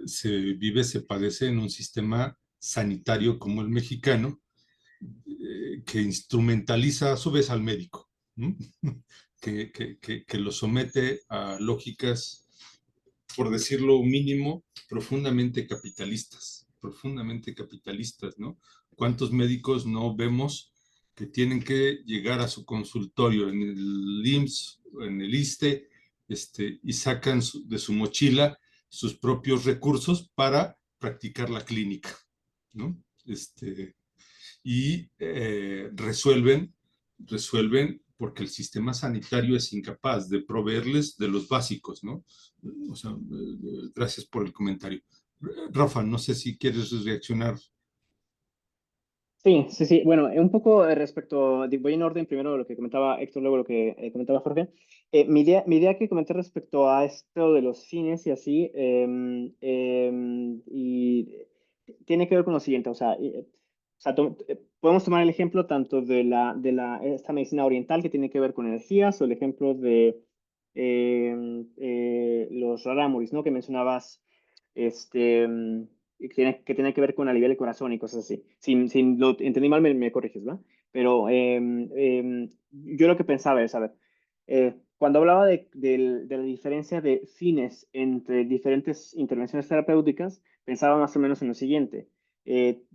se vive, se padece en un sistema sanitario como el mexicano, que instrumentaliza a su vez al médico, ¿no? Que lo somete a lógicas, por decirlo mínimo, profundamente capitalistas, ¿no? ¿Cuántos médicos no vemos que tienen que llegar a su consultorio en el IMSS, en el ISSSTE, y sacan de su mochila sus propios recursos para practicar la clínica, ¿no? Y resuelven porque el sistema sanitario es incapaz de proveerles de los básicos, ¿no? O sea, gracias por el comentario. Rafa, no sé si quieres reaccionar. Sí, sí, sí. Bueno, un poco respecto, voy en orden primero lo que comentaba Héctor, luego lo que comentaba Jorge. Mi idea que comenté respecto a esto de los cines y así, y tiene que ver con lo siguiente, o sea, podemos tomar el ejemplo tanto de esta medicina oriental que tiene que ver con energías, o el ejemplo de los rarámuris, ¿no? Que mencionabas, este, que tiene que ver con aliviar el corazón y cosas así. Si lo entendí mal, me corriges, ¿va? Pero yo lo que pensaba es, a ver, cuando hablaba de la diferencia de fines entre diferentes intervenciones terapéuticas, pensaba más o menos en lo siguiente.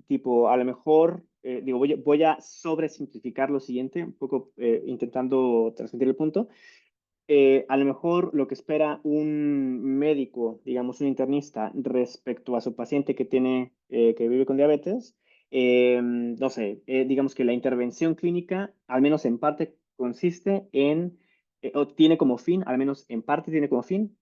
Tipo, a lo mejor, digo, voy a sobresimplificar lo siguiente, un poco intentando transmitir el punto. A lo mejor lo que espera un médico, digamos un internista, respecto a su paciente que vive con diabetes, no sé, digamos que la intervención clínica, al menos en parte, consiste o tiene como fin, al menos en parte tiene como fin,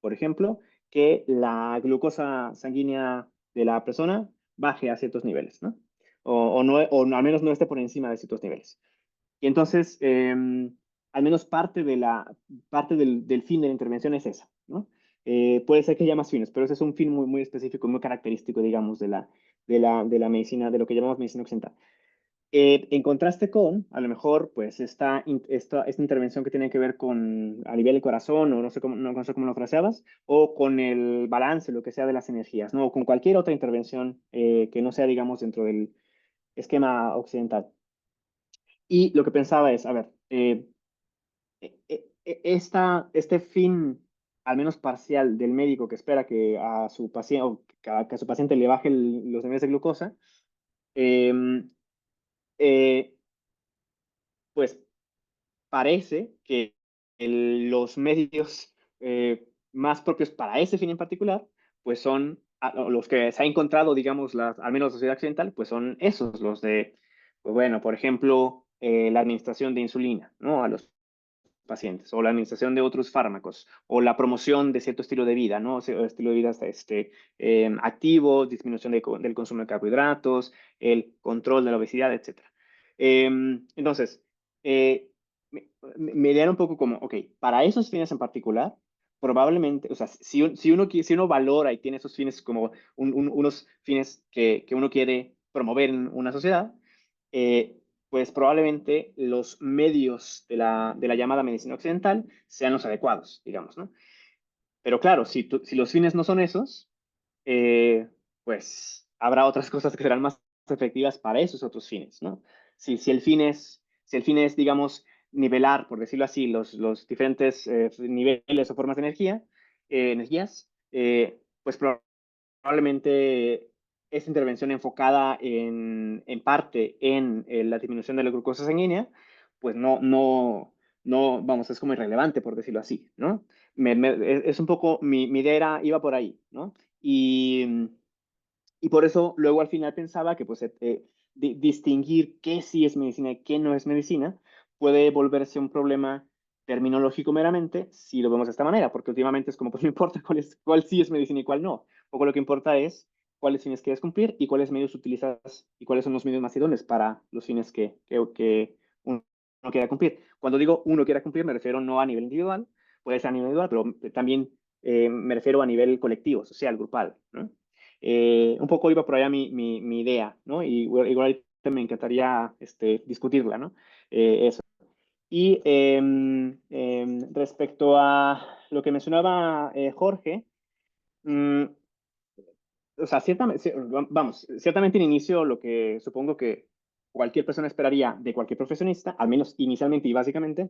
por ejemplo, que la glucosa sanguínea de la persona baje a ciertos niveles, ¿no? O al menos no esté por encima de ciertos niveles. Y entonces, al menos parte del fin de la intervención es esa, ¿no? Puede ser que haya más fines, pero ese es un fin muy, muy específico, muy característico, digamos, de la medicina, de lo que llamamos medicina occidental. En contraste con, a lo mejor, pues esta intervención que tiene que ver con a nivel del corazón, o no sé cómo lo fraseabas, o con el balance, lo que sea de las energías, ¿no? O con cualquier otra intervención que no sea, digamos, dentro del esquema occidental. Y lo que pensaba es, a ver, este fin, al menos parcial, del médico que espera que a su paciente, o que a su paciente le baje los niveles de glucosa, eh, eh, pues parece que los medios más propios para ese fin en particular, pues son los que se ha encontrado, digamos, al menos la sociedad occidental, pues son esos, los de, pues bueno, por ejemplo, la administración de insulina, ¿no? A los pacientes, o la administración de otros fármacos, o la promoción de cierto estilo de vida, ¿no? O sea, estilo de vida activo, disminución del consumo de carbohidratos, el control de la obesidad, etc. Entonces, eh, me dieron un poco como, ok, para esos fines en particular, probablemente, o sea, si uno valora y tiene esos fines como unos fines que uno quiere promover en una sociedad, eh, pues probablemente los medios de la llamada medicina occidental sean los adecuados, digamos, ¿no? Pero claro, si los fines no son esos, eh, pues habrá otras cosas que serán más efectivas para esos otros fines, ¿no? Si el fin es, digamos, nivelar, por decirlo así, los diferentes niveles o formas de energías, pues probablemente esta intervención enfocada en parte en la disminución de la glucosa sanguínea, pues vamos, es como irrelevante, por decirlo así, ¿no? Es un poco, mi idea iba por ahí, ¿no? Y por eso luego al final pensaba que pues, distinguir qué sí es medicina y qué no es medicina puede volverse un problema terminológico meramente si lo vemos de esta manera, porque últimamente es como, pues no importa cuál sí es medicina y cuál no. Poco lo que importa es cuáles fines quieres cumplir y cuáles medios utilizas y cuáles son los medios más idóneos para los fines que uno quiera cumplir. Cuando digo uno quiera cumplir, me refiero no a nivel individual, puede ser a nivel individual, pero también me refiero a nivel colectivo, social, grupal, ¿no? Un poco iba por allá mi idea, ¿no? Y igual me encantaría discutirla, ¿no? Eso. Y respecto a lo que mencionaba Jorge, mm, o sea, ciertamente en inicio lo que supongo que cualquier persona esperaría de cualquier profesionista, al menos inicialmente y básicamente,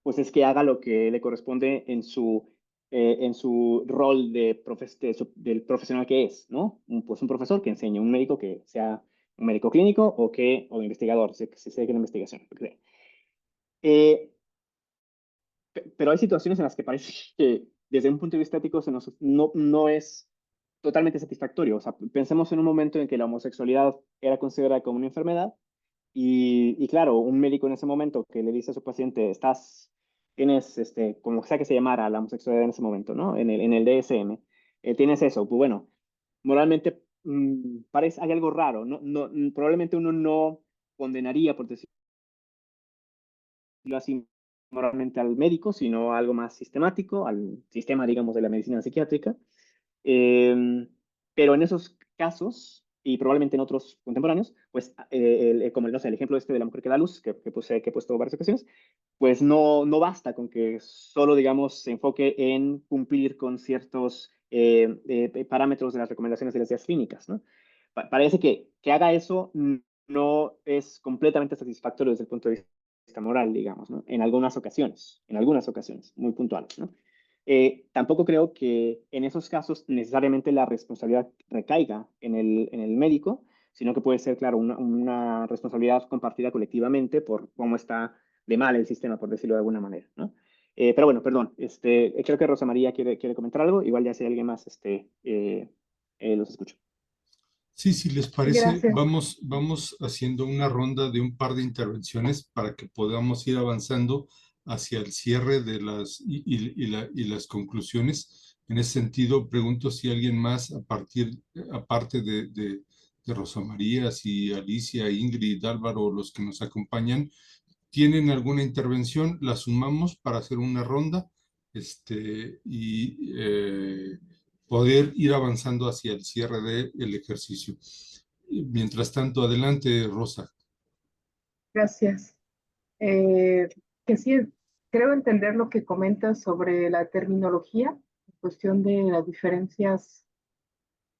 pues es que haga lo que le corresponde en su rol del profesional que es, ¿no? Pues un profesor que enseñe, un médico que sea un médico clínico o investigador, si se dedica a la investigación. Eh, pero hay situaciones en las que parece que desde un punto de vista ético no es totalmente satisfactorio. O sea, pensemos en un momento en que la homosexualidad era considerada como una enfermedad y claro, un médico en ese momento que le dice a su paciente, tienes, como sea que se llamara la homosexualidad en ese momento, ¿no? En el DSM, tienes eso, pues bueno, moralmente hay algo raro, ¿no? Probablemente uno no condenaría, por decirlo así, moralmente al médico, sino algo más sistemático, al sistema, digamos, de la medicina psiquiátrica. Eh, pero en esos casos, y probablemente en otros contemporáneos, pues como no sé, el ejemplo de la mujer que da luz, que he puesto varias ocasiones, pues no basta con que solo, digamos, se enfoque en cumplir con ciertos parámetros de las recomendaciones de las guías clínicas, ¿no? Parece que haga eso no es completamente satisfactorio desde el punto de vista moral, digamos, ¿no? En algunas ocasiones, muy puntuales, ¿no? Tampoco creo que en esos casos necesariamente la responsabilidad recaiga en el médico, sino que puede ser, claro, una responsabilidad compartida colectivamente por cómo está de mal el sistema, por decirlo de alguna manera, ¿no? Pero bueno, perdón, creo que Rosa María quiere comentar algo, igual ya si hay alguien más, los escucho. Sí, si les Sí, parece, gracias. vamos haciendo una ronda de un par de intervenciones para que podamos ir avanzando hacia el cierre de y las conclusiones. En ese sentido, pregunto si alguien más, aparte de Rosa María, si Alicia, Ingrid, Álvaro, los que nos acompañan, tienen alguna intervención, la sumamos para hacer una ronda y poder ir avanzando hacia el cierre del ejercicio. Mientras tanto, adelante, Rosa. Gracias. Eh, que sí, creo entender lo que comentas sobre la terminología, en cuestión de las diferencias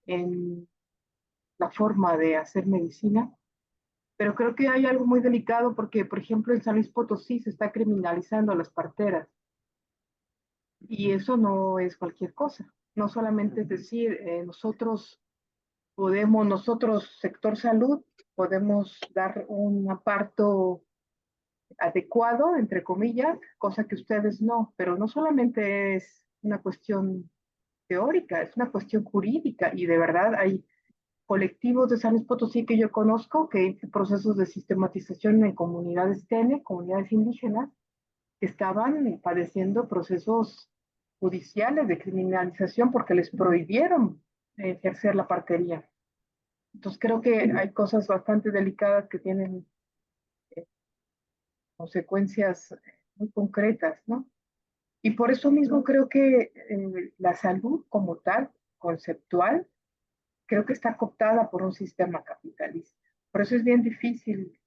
en la forma de hacer medicina, pero creo que hay algo muy delicado porque, por ejemplo, en San Luis Potosí se está criminalizando a las parteras y eso no es cualquier cosa. No solamente es decir, nosotros, sector salud, podemos dar un parto adecuado, entre comillas, cosa que ustedes no, pero no solamente es una cuestión teórica, es una cuestión jurídica y de verdad hay colectivos de San Luis Potosí que yo conozco que hay procesos de sistematización en comunidades TENE, comunidades indígenas, que estaban padeciendo procesos judiciales de criminalización porque les prohibieron ejercer la partería. Entonces creo que hay cosas bastante delicadas que tienen consecuencias muy concretas, ¿no? Y por eso mismo creo que la salud como tal, conceptual, creo que está cooptada por un sistema capitalista. Por eso es bien difícil,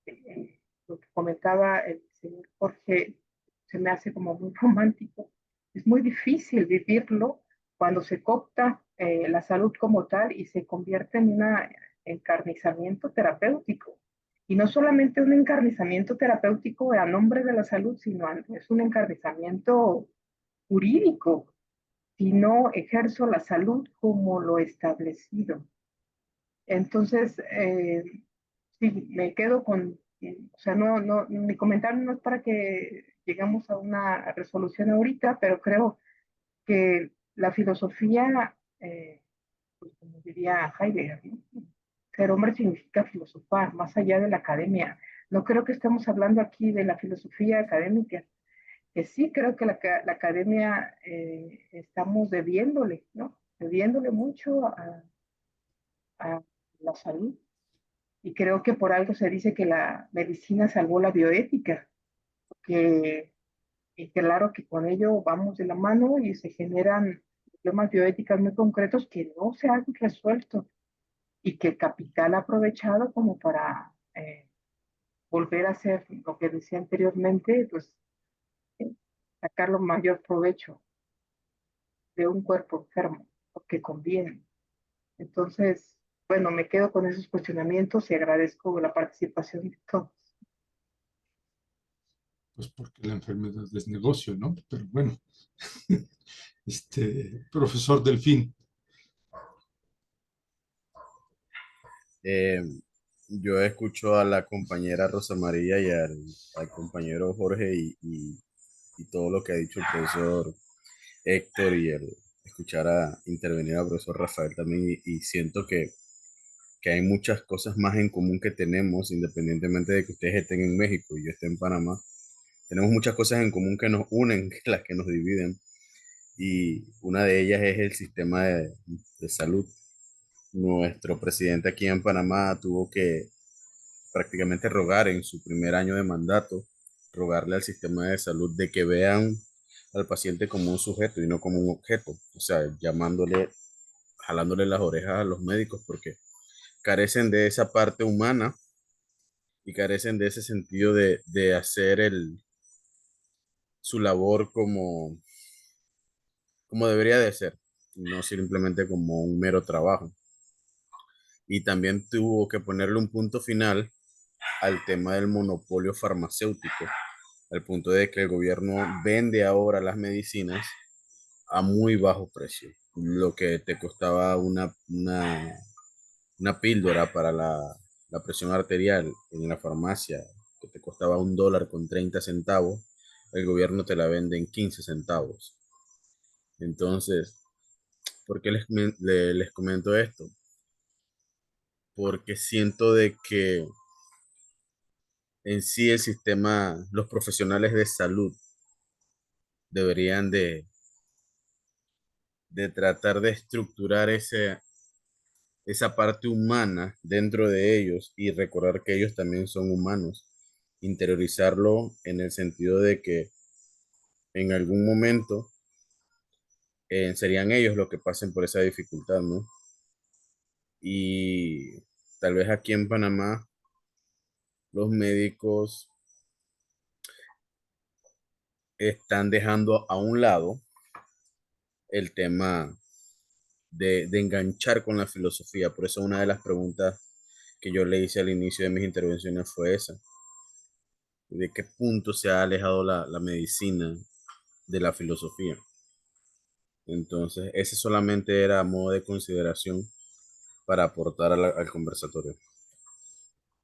lo que comentaba el señor Jorge, se me hace como muy romántico. Es muy difícil vivirlo cuando se coopta la salud como tal y se convierte en un encarnizamiento terapéutico. Y no solamente un encarnizamiento terapéutico a nombre de la salud, sino es un encarnizamiento jurídico, si no ejerzo la salud como lo establecido. Entonces, sí, me quedo con, o sea, mi comentario no es para que lleguemos a una resolución ahorita, pero creo que la filosofía, pues como diría Heidegger, ¿no? Ser hombre significa filosofar, más allá de la academia. No creo que estemos hablando aquí de la filosofía académica, que sí creo que la academia estamos debiéndole, ¿no? Debiéndole mucho a la salud. Y creo que por algo se dice que la medicina salvó la bioética, que, y claro que con ello vamos de la mano y se generan problemas bioéticos muy concretos que no se han resuelto y que el capital ha aprovechado como para volver a hacer lo que decía anteriormente, pues sacar lo mayor provecho de un cuerpo enfermo, lo que conviene. Entonces, bueno, me quedo con esos cuestionamientos y agradezco la participación de todos. Pues porque la enfermedad es negocio, ¿no? Pero bueno, profesor Delfín. Eh, yo escucho a la compañera Rosa María y al compañero Jorge y todo lo que ha dicho el profesor Héctor y el escuchar a intervenir al profesor Rafael también y siento que hay muchas cosas más en común que tenemos, independientemente de que ustedes estén en México y yo esté en Panamá. Tenemos muchas cosas en común que nos unen, que las que nos dividen. Y una de ellas es el sistema de salud. Nuestro presidente aquí en Panamá tuvo que prácticamente rogar en su primer año de mandato, rogarle al sistema de salud de que vean al paciente como un sujeto y no como un objeto. O sea, llamándole, jalándole las orejas a los médicos porque carecen de esa parte humana y carecen de ese sentido de hacer su labor como debería de ser, no simplemente como un mero trabajo. Y también tuvo que ponerle un punto final al tema del monopolio farmacéutico, al punto de que el gobierno vende ahora las medicinas a muy bajo precio, lo que te costaba una píldora para la presión arterial en la farmacia, que te costaba $1.30, el gobierno te la vende en 15 centavos. Entonces, ¿por qué les comento esto? Porque siento de que en sí el sistema, los profesionales de salud deberían de tratar de estructurar esa parte humana dentro de ellos y recordar que ellos también son humanos. Interiorizarlo en el sentido de que en algún momento serían ellos los que pasen por esa dificultad, ¿no? Y tal vez aquí en Panamá los médicos están dejando a un lado el tema de enganchar con la filosofía. Por eso una de las preguntas que yo le hice al inicio de mis intervenciones fue esa. ¿De qué punto se ha alejado la medicina de la filosofía? Entonces, ese solamente era a modo de consideración para aportar al conversatorio.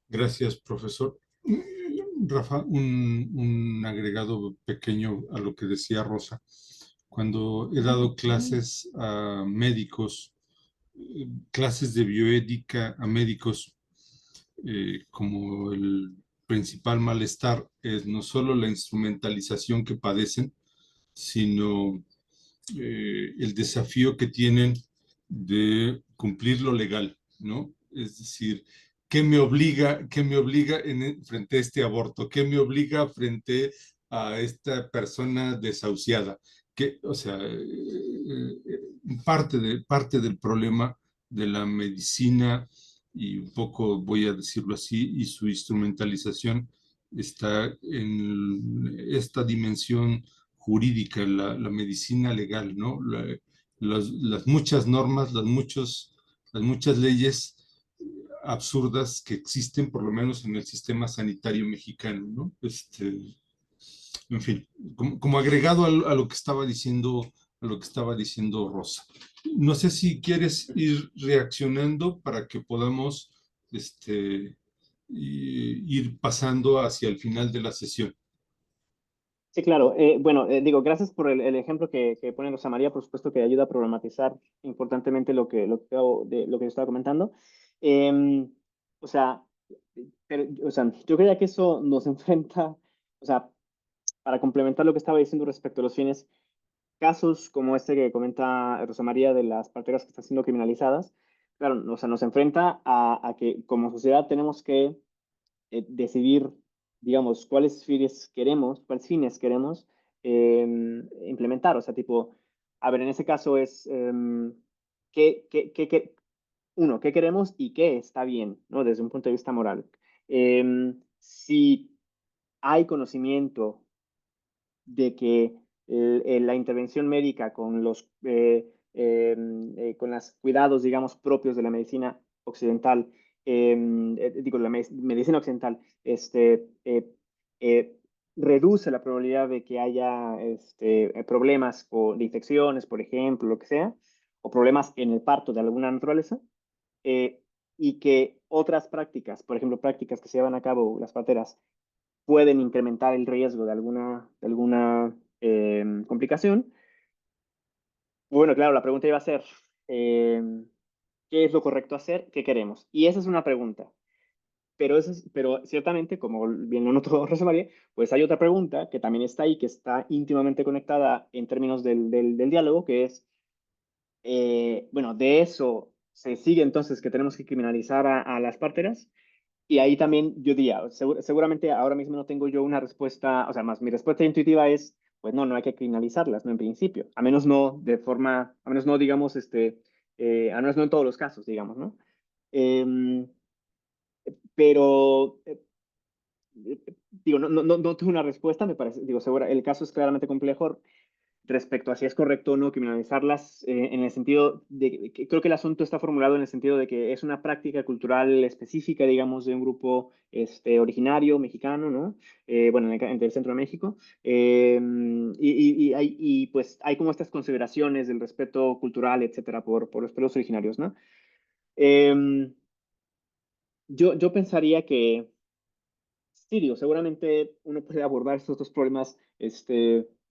Gracias, profesor. Rafa, un agregado pequeño a lo que decía Rosa. Cuando he dado clases a médicos, clases de bioética a médicos, como el principal malestar es no solo la instrumentalización que padecen, sino el desafío que tienen de cumplir lo legal, ¿no? Es decir, qué me obliga frente a este aborto? ¿Qué me obliga frente a esta persona desahuciada? Que, o sea, parte del problema de la medicina y un poco, voy a decirlo así, y su instrumentalización está en esta dimensión jurídica, la medicina legal, ¿no? Las muchas normas, las muchas leyes absurdas que existen, por lo menos en el sistema sanitario mexicano, ¿no? En fin, como agregado a lo que estaba diciendo, Rosa. No sé si quieres ir reaccionando para que podamos ir pasando hacia el final de la sesión. Sí, claro. Bueno, digo, gracias por el ejemplo que pone Rosa María, por supuesto que ayuda a problematizar importantemente lo que yo estaba comentando. Em, o sea, o sea, yo creía que eso nos enfrenta, o sea, para complementar lo que estaba diciendo respecto a los fines, casos como este que comenta Rosa María de las parteras que están siendo criminalizadas, claro, o sea, nos enfrenta a que como sociedad tenemos que decidir, digamos, cuáles fines queremos implementar. O sea, tipo, a ver, en ese caso es, uno, qué queremos y qué está bien, ¿no? Desde un punto de vista moral. Si hay conocimiento de que la intervención médica con los cuidados, digamos, propios de la medicina occidental, digo, la medicina occidental, eh, reduce la probabilidad de que haya problemas de infecciones, por ejemplo, lo que sea, o problemas en el parto de alguna naturaleza, eh, y que otras prácticas, por ejemplo, prácticas que se llevan a cabo las parteras, pueden incrementar el riesgo de alguna complicación. Bueno, claro, la pregunta iba a ser, eh, ¿qué es lo correcto hacer? ¿Qué queremos? Y esa es una pregunta. Pero ciertamente, como bien lo notó Rosa María, pues hay otra pregunta que también está ahí, que está íntimamente conectada en términos del diálogo, que es, bueno, de eso se sigue entonces que tenemos que criminalizar a las parteras. Y ahí también yo diría, seguramente ahora mismo no tengo yo una respuesta, o sea, más mi respuesta intuitiva es, pues no hay que criminalizarlas, no en principio, a menos no, digamos, a menos no en todos los casos, digamos, ¿no? Em, pero, digo, no tengo una respuesta, me parece, digo, el caso es claramente complejo, respecto a si es correcto o no criminalizarlas, en el sentido de que creo que el asunto está formulado en el sentido de que es una práctica cultural específica, digamos, de un grupo originario mexicano, ¿no? Bueno, en el centro de México. Pues hay como estas consideraciones del respeto cultural, etcétera, por los pueblos originarios, ¿no? Eh, yo pensaría que sí, digo, seguramente uno puede abordar estos dos problemas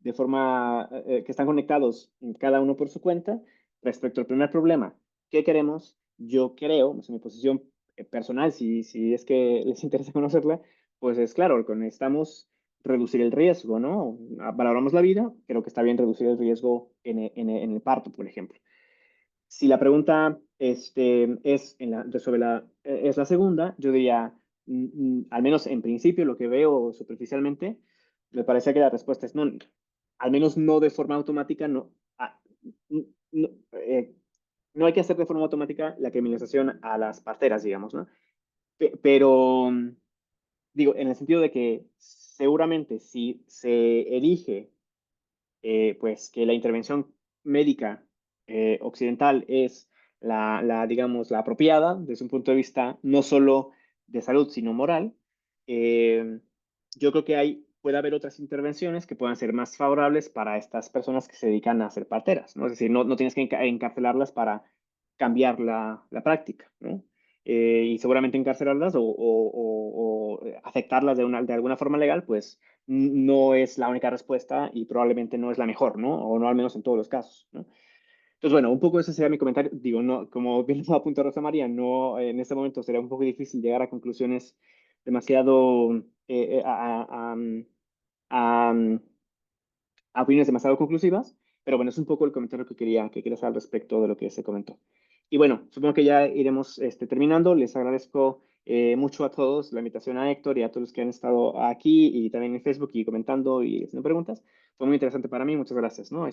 de forma que están conectados cada uno por su cuenta. Respecto al primer problema, ¿qué queremos? Yo creo, o sea, mi posición personal, si es que les interesa conocerla, pues es claro, que necesitamos reducir el riesgo, ¿no? Valoramos la vida, creo que está bien reducir el riesgo en el parto, por ejemplo. Si la pregunta es la segunda, yo diría, al menos en principio, lo que veo superficialmente, me parece que la respuesta es no, al menos no de forma automática, no, no, no hay que hacer de forma automática la criminalización a las parteras, digamos, ¿no? Pero, digo, en el sentido de que seguramente si se elige pues que la intervención médica occidental es digamos, la apropiada desde un punto de vista no solo de salud, sino moral, eh, yo creo que puede haber otras intervenciones que puedan ser más favorables para estas personas que se dedican a ser parteras, ¿no? Es decir, no tienes que encarcelarlas para cambiar la práctica, ¿no? Y seguramente encarcelarlas o afectarlas de alguna forma legal, pues no es la única respuesta y probablemente no es la mejor, ¿no? O no al menos en todos los casos, ¿no? Entonces, bueno, un poco ese sería mi comentario. Digo, no, como bien lo apunta Rosa María, no, en este momento sería un poco difícil llegar a conclusiones demasiado, a, a opiniones demasiado conclusivas, pero bueno, es un poco el comentario que quería hacer al respecto de lo que se comentó. Y bueno, supongo que ya iremos terminando. Les agradezco mucho a todos la invitación a Héctor y a todos los que han estado aquí y también en Facebook y comentando y haciendo preguntas. Fue muy interesante para mí, muchas gracias, ¿no?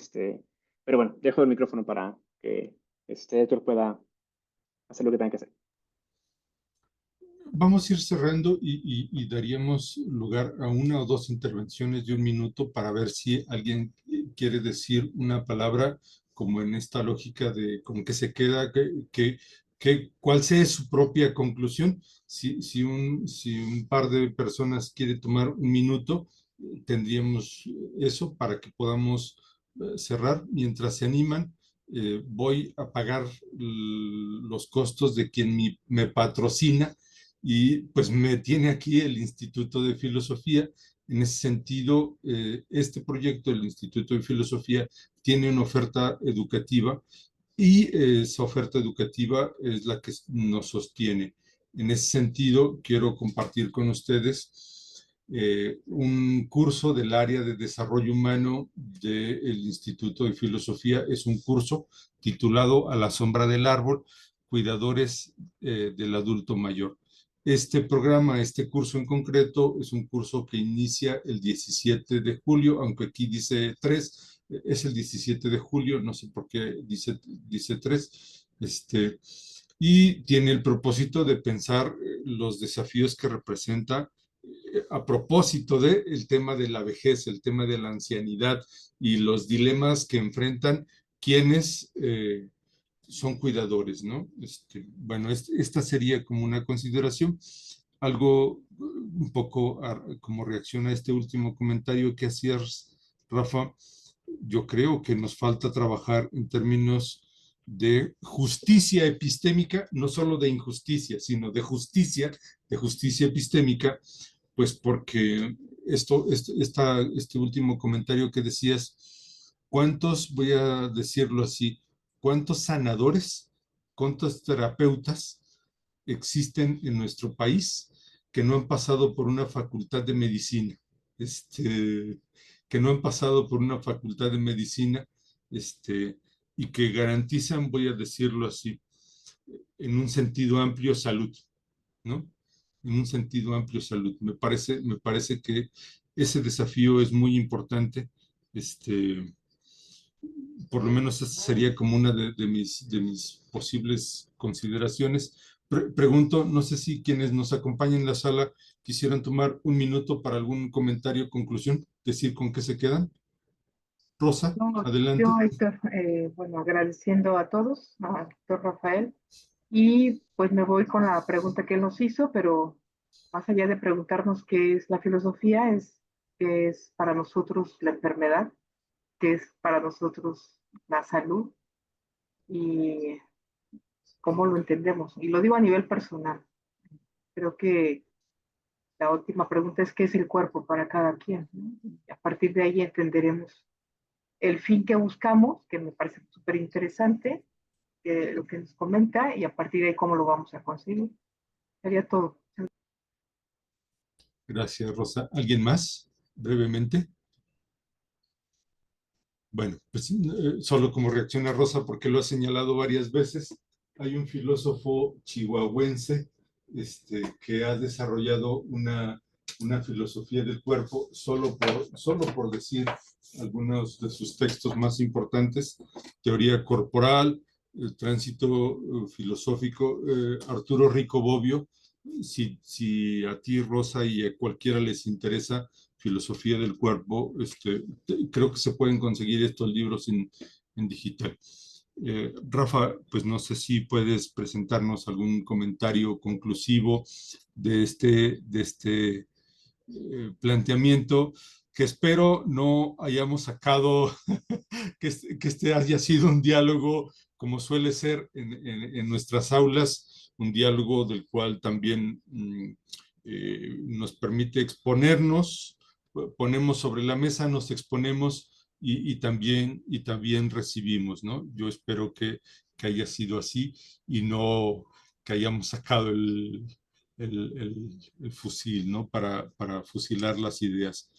Pero bueno, dejo el micrófono para que Héctor pueda hacer lo que tenga que hacer. Vamos a ir cerrando y daríamos lugar a una o dos intervenciones de un minuto para ver si alguien quiere decir una palabra como en esta lógica de con qué se queda, cuál sea su propia conclusión. Si un par de personas quiere tomar un minuto, tendríamos eso para que podamos cerrar. Mientras se animan, voy a pagar los costos de quien me patrocina y pues me tiene aquí el Instituto de Filosofía. En ese sentido, este proyecto del Instituto de Filosofía tiene una oferta educativa y esa oferta educativa es la que nos sostiene. En ese sentido, quiero compartir con ustedes un curso del área de desarrollo humano del Instituto de Filosofía. Es un curso titulado A la sombra del árbol, cuidadores del adulto mayor. Este programa, este curso en concreto, es un curso que inicia el 17 de julio, aunque aquí dice 3, es el 17 de julio, no sé por qué dice 3, y tiene el propósito de pensar los desafíos que representa a propósito del tema de la vejez, el tema de la ancianidad y los dilemas que enfrentan quienes son cuidadores, ¿no? Bueno, esta sería como una consideración. Algo un poco como reacción a este último comentario que hacías, Rafa. Yo creo que nos falta trabajar en términos de justicia epistémica, no solo de injusticia, sino de justicia epistémica, pues porque este último comentario que decías, ¿cuántos, voy a decirlo así, cuántos sanadores, cuántos terapeutas existen en nuestro país que no han pasado por una facultad de medicina? Que no han pasado por una facultad de medicina, y que garantizan, voy a decirlo así, en un sentido amplio salud, ¿no? En un sentido amplio salud. Me parece que ese desafío es muy importante. Por lo menos esa sería como una de mis posibles consideraciones. Pregunto, no sé si quienes nos acompañan en la sala quisieran tomar un minuto para algún comentario, conclusión, decir con qué se quedan. Rosa, No, adelante. yo, Héctor, bueno, agradeciendo a todos, a Héctor Rafael, y pues me voy con la pregunta que él nos hizo, pero más allá de preguntarnos qué es la filosofía, es qué es para nosotros la enfermedad, qué es para nosotros la salud y cómo lo entendemos. Y lo digo a nivel personal. Creo que la última pregunta es qué es el cuerpo para cada quien, ¿no? Y a partir de ahí entenderemos el fin que buscamos, que me parece súper interesante, lo que nos comenta, y a partir de ahí cómo lo vamos a conseguir. Sería todo. Gracias, Rosa. ¿Alguien más? Brevemente. Bueno, pues solo como reacción a Rosa, porque lo ha señalado varias veces, hay un filósofo chihuahuense que ha desarrollado una filosofía del cuerpo, solo por decir algunos de sus textos más importantes: Teoría Corporal, el Tránsito Filosófico. Arturo Rico Bobbio, si a ti, Rosa, y a cualquiera les interesa filosofía del cuerpo, creo que se pueden conseguir estos libros en digital. Rafa, pues no sé si puedes presentarnos algún comentario conclusivo de este planteamiento, que espero no hayamos sacado, que este haya sido un diálogo como suele ser en nuestras aulas, un diálogo del cual también nos permite exponernos, ponemos sobre la mesa, nos exponemos y también recibimos, ¿no? Yo espero que haya sido así y no que hayamos sacado el fusil, ¿no? Para fusilar las ideas.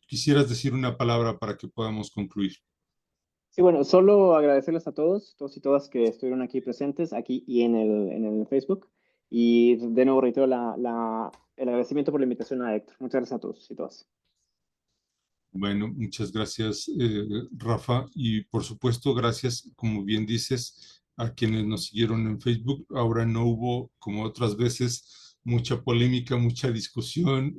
¿Quisieras decir una palabra para que podamos concluir? Sí, bueno, solo agradecerles a todos y todas que estuvieron aquí presentes, aquí y en el Facebook. Y de nuevo reitero el agradecimiento por la invitación a Héctor. Muchas gracias a todos y todas. Bueno, muchas gracias, Rafa, y por supuesto, gracias, como bien dices, a quienes nos siguieron en Facebook. Ahora no hubo, como otras veces, mucha polémica, mucha discusión.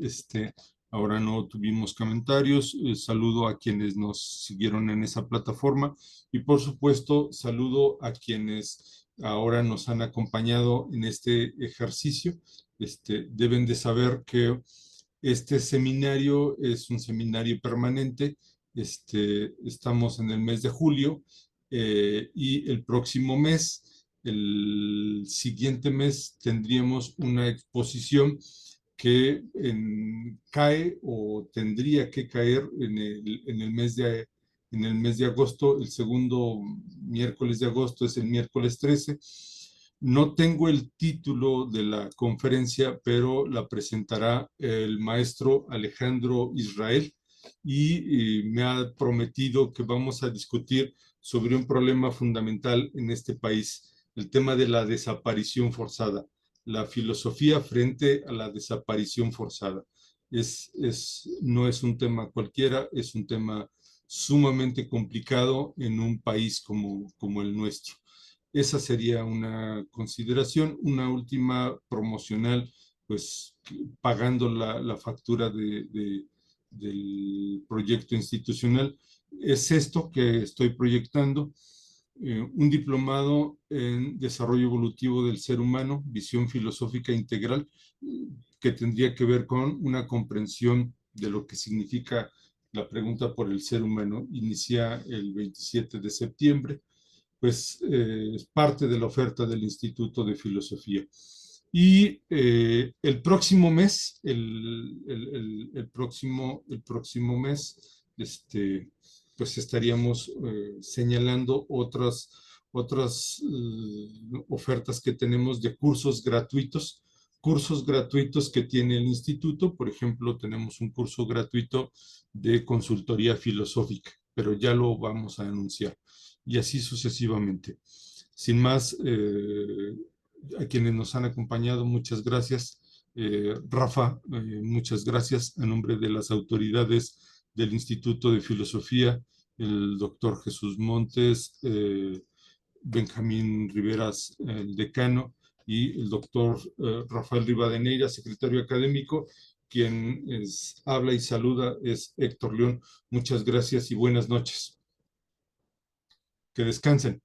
Ahora no tuvimos comentarios. Saludo a quienes nos siguieron en esa plataforma y, por supuesto, saludo a quienes ahora nos han acompañado en este ejercicio. Deben de saber que este seminario es un seminario permanente. Estamos en el mes de julio, y el próximo mes, el siguiente mes, tendríamos una exposición que cae o tendría que caer en el mes de agosto. El segundo miércoles de agosto es el miércoles 13. No tengo el título de la conferencia, pero la presentará el maestro Alejandro Israel y me ha prometido que vamos a discutir sobre un problema fundamental en este país: el tema de la desaparición forzada, la filosofía frente a la desaparición forzada. No es un tema cualquiera, es un tema sumamente complicado en un país como el nuestro. Esa sería una consideración. Una última promocional, pues pagando la factura del proyecto institucional. Es esto que estoy proyectando: un diplomado en desarrollo evolutivo del ser humano, visión filosófica integral, que tendría que ver con una comprensión de lo que significa la pregunta por el ser humano. Inicia el 27 de septiembre, pues es parte de la oferta del Instituto de Filosofía. Y el próximo mes, el próximo mes, pues estaríamos señalando otras ofertas que tenemos de cursos gratuitos que tiene el instituto. Por ejemplo, tenemos un curso gratuito de consultoría filosófica, pero ya lo vamos a anunciar, y así sucesivamente. Sin más, a quienes nos han acompañado, muchas gracias. Rafa, muchas gracias a nombre de las autoridades del Instituto de Filosofía, el doctor Jesús Montes, Benjamín Riveras, el decano, y el doctor Rafael Rivadeneira, secretario académico. Quien habla y saluda es Héctor León. Muchas gracias y buenas noches. Que descansen.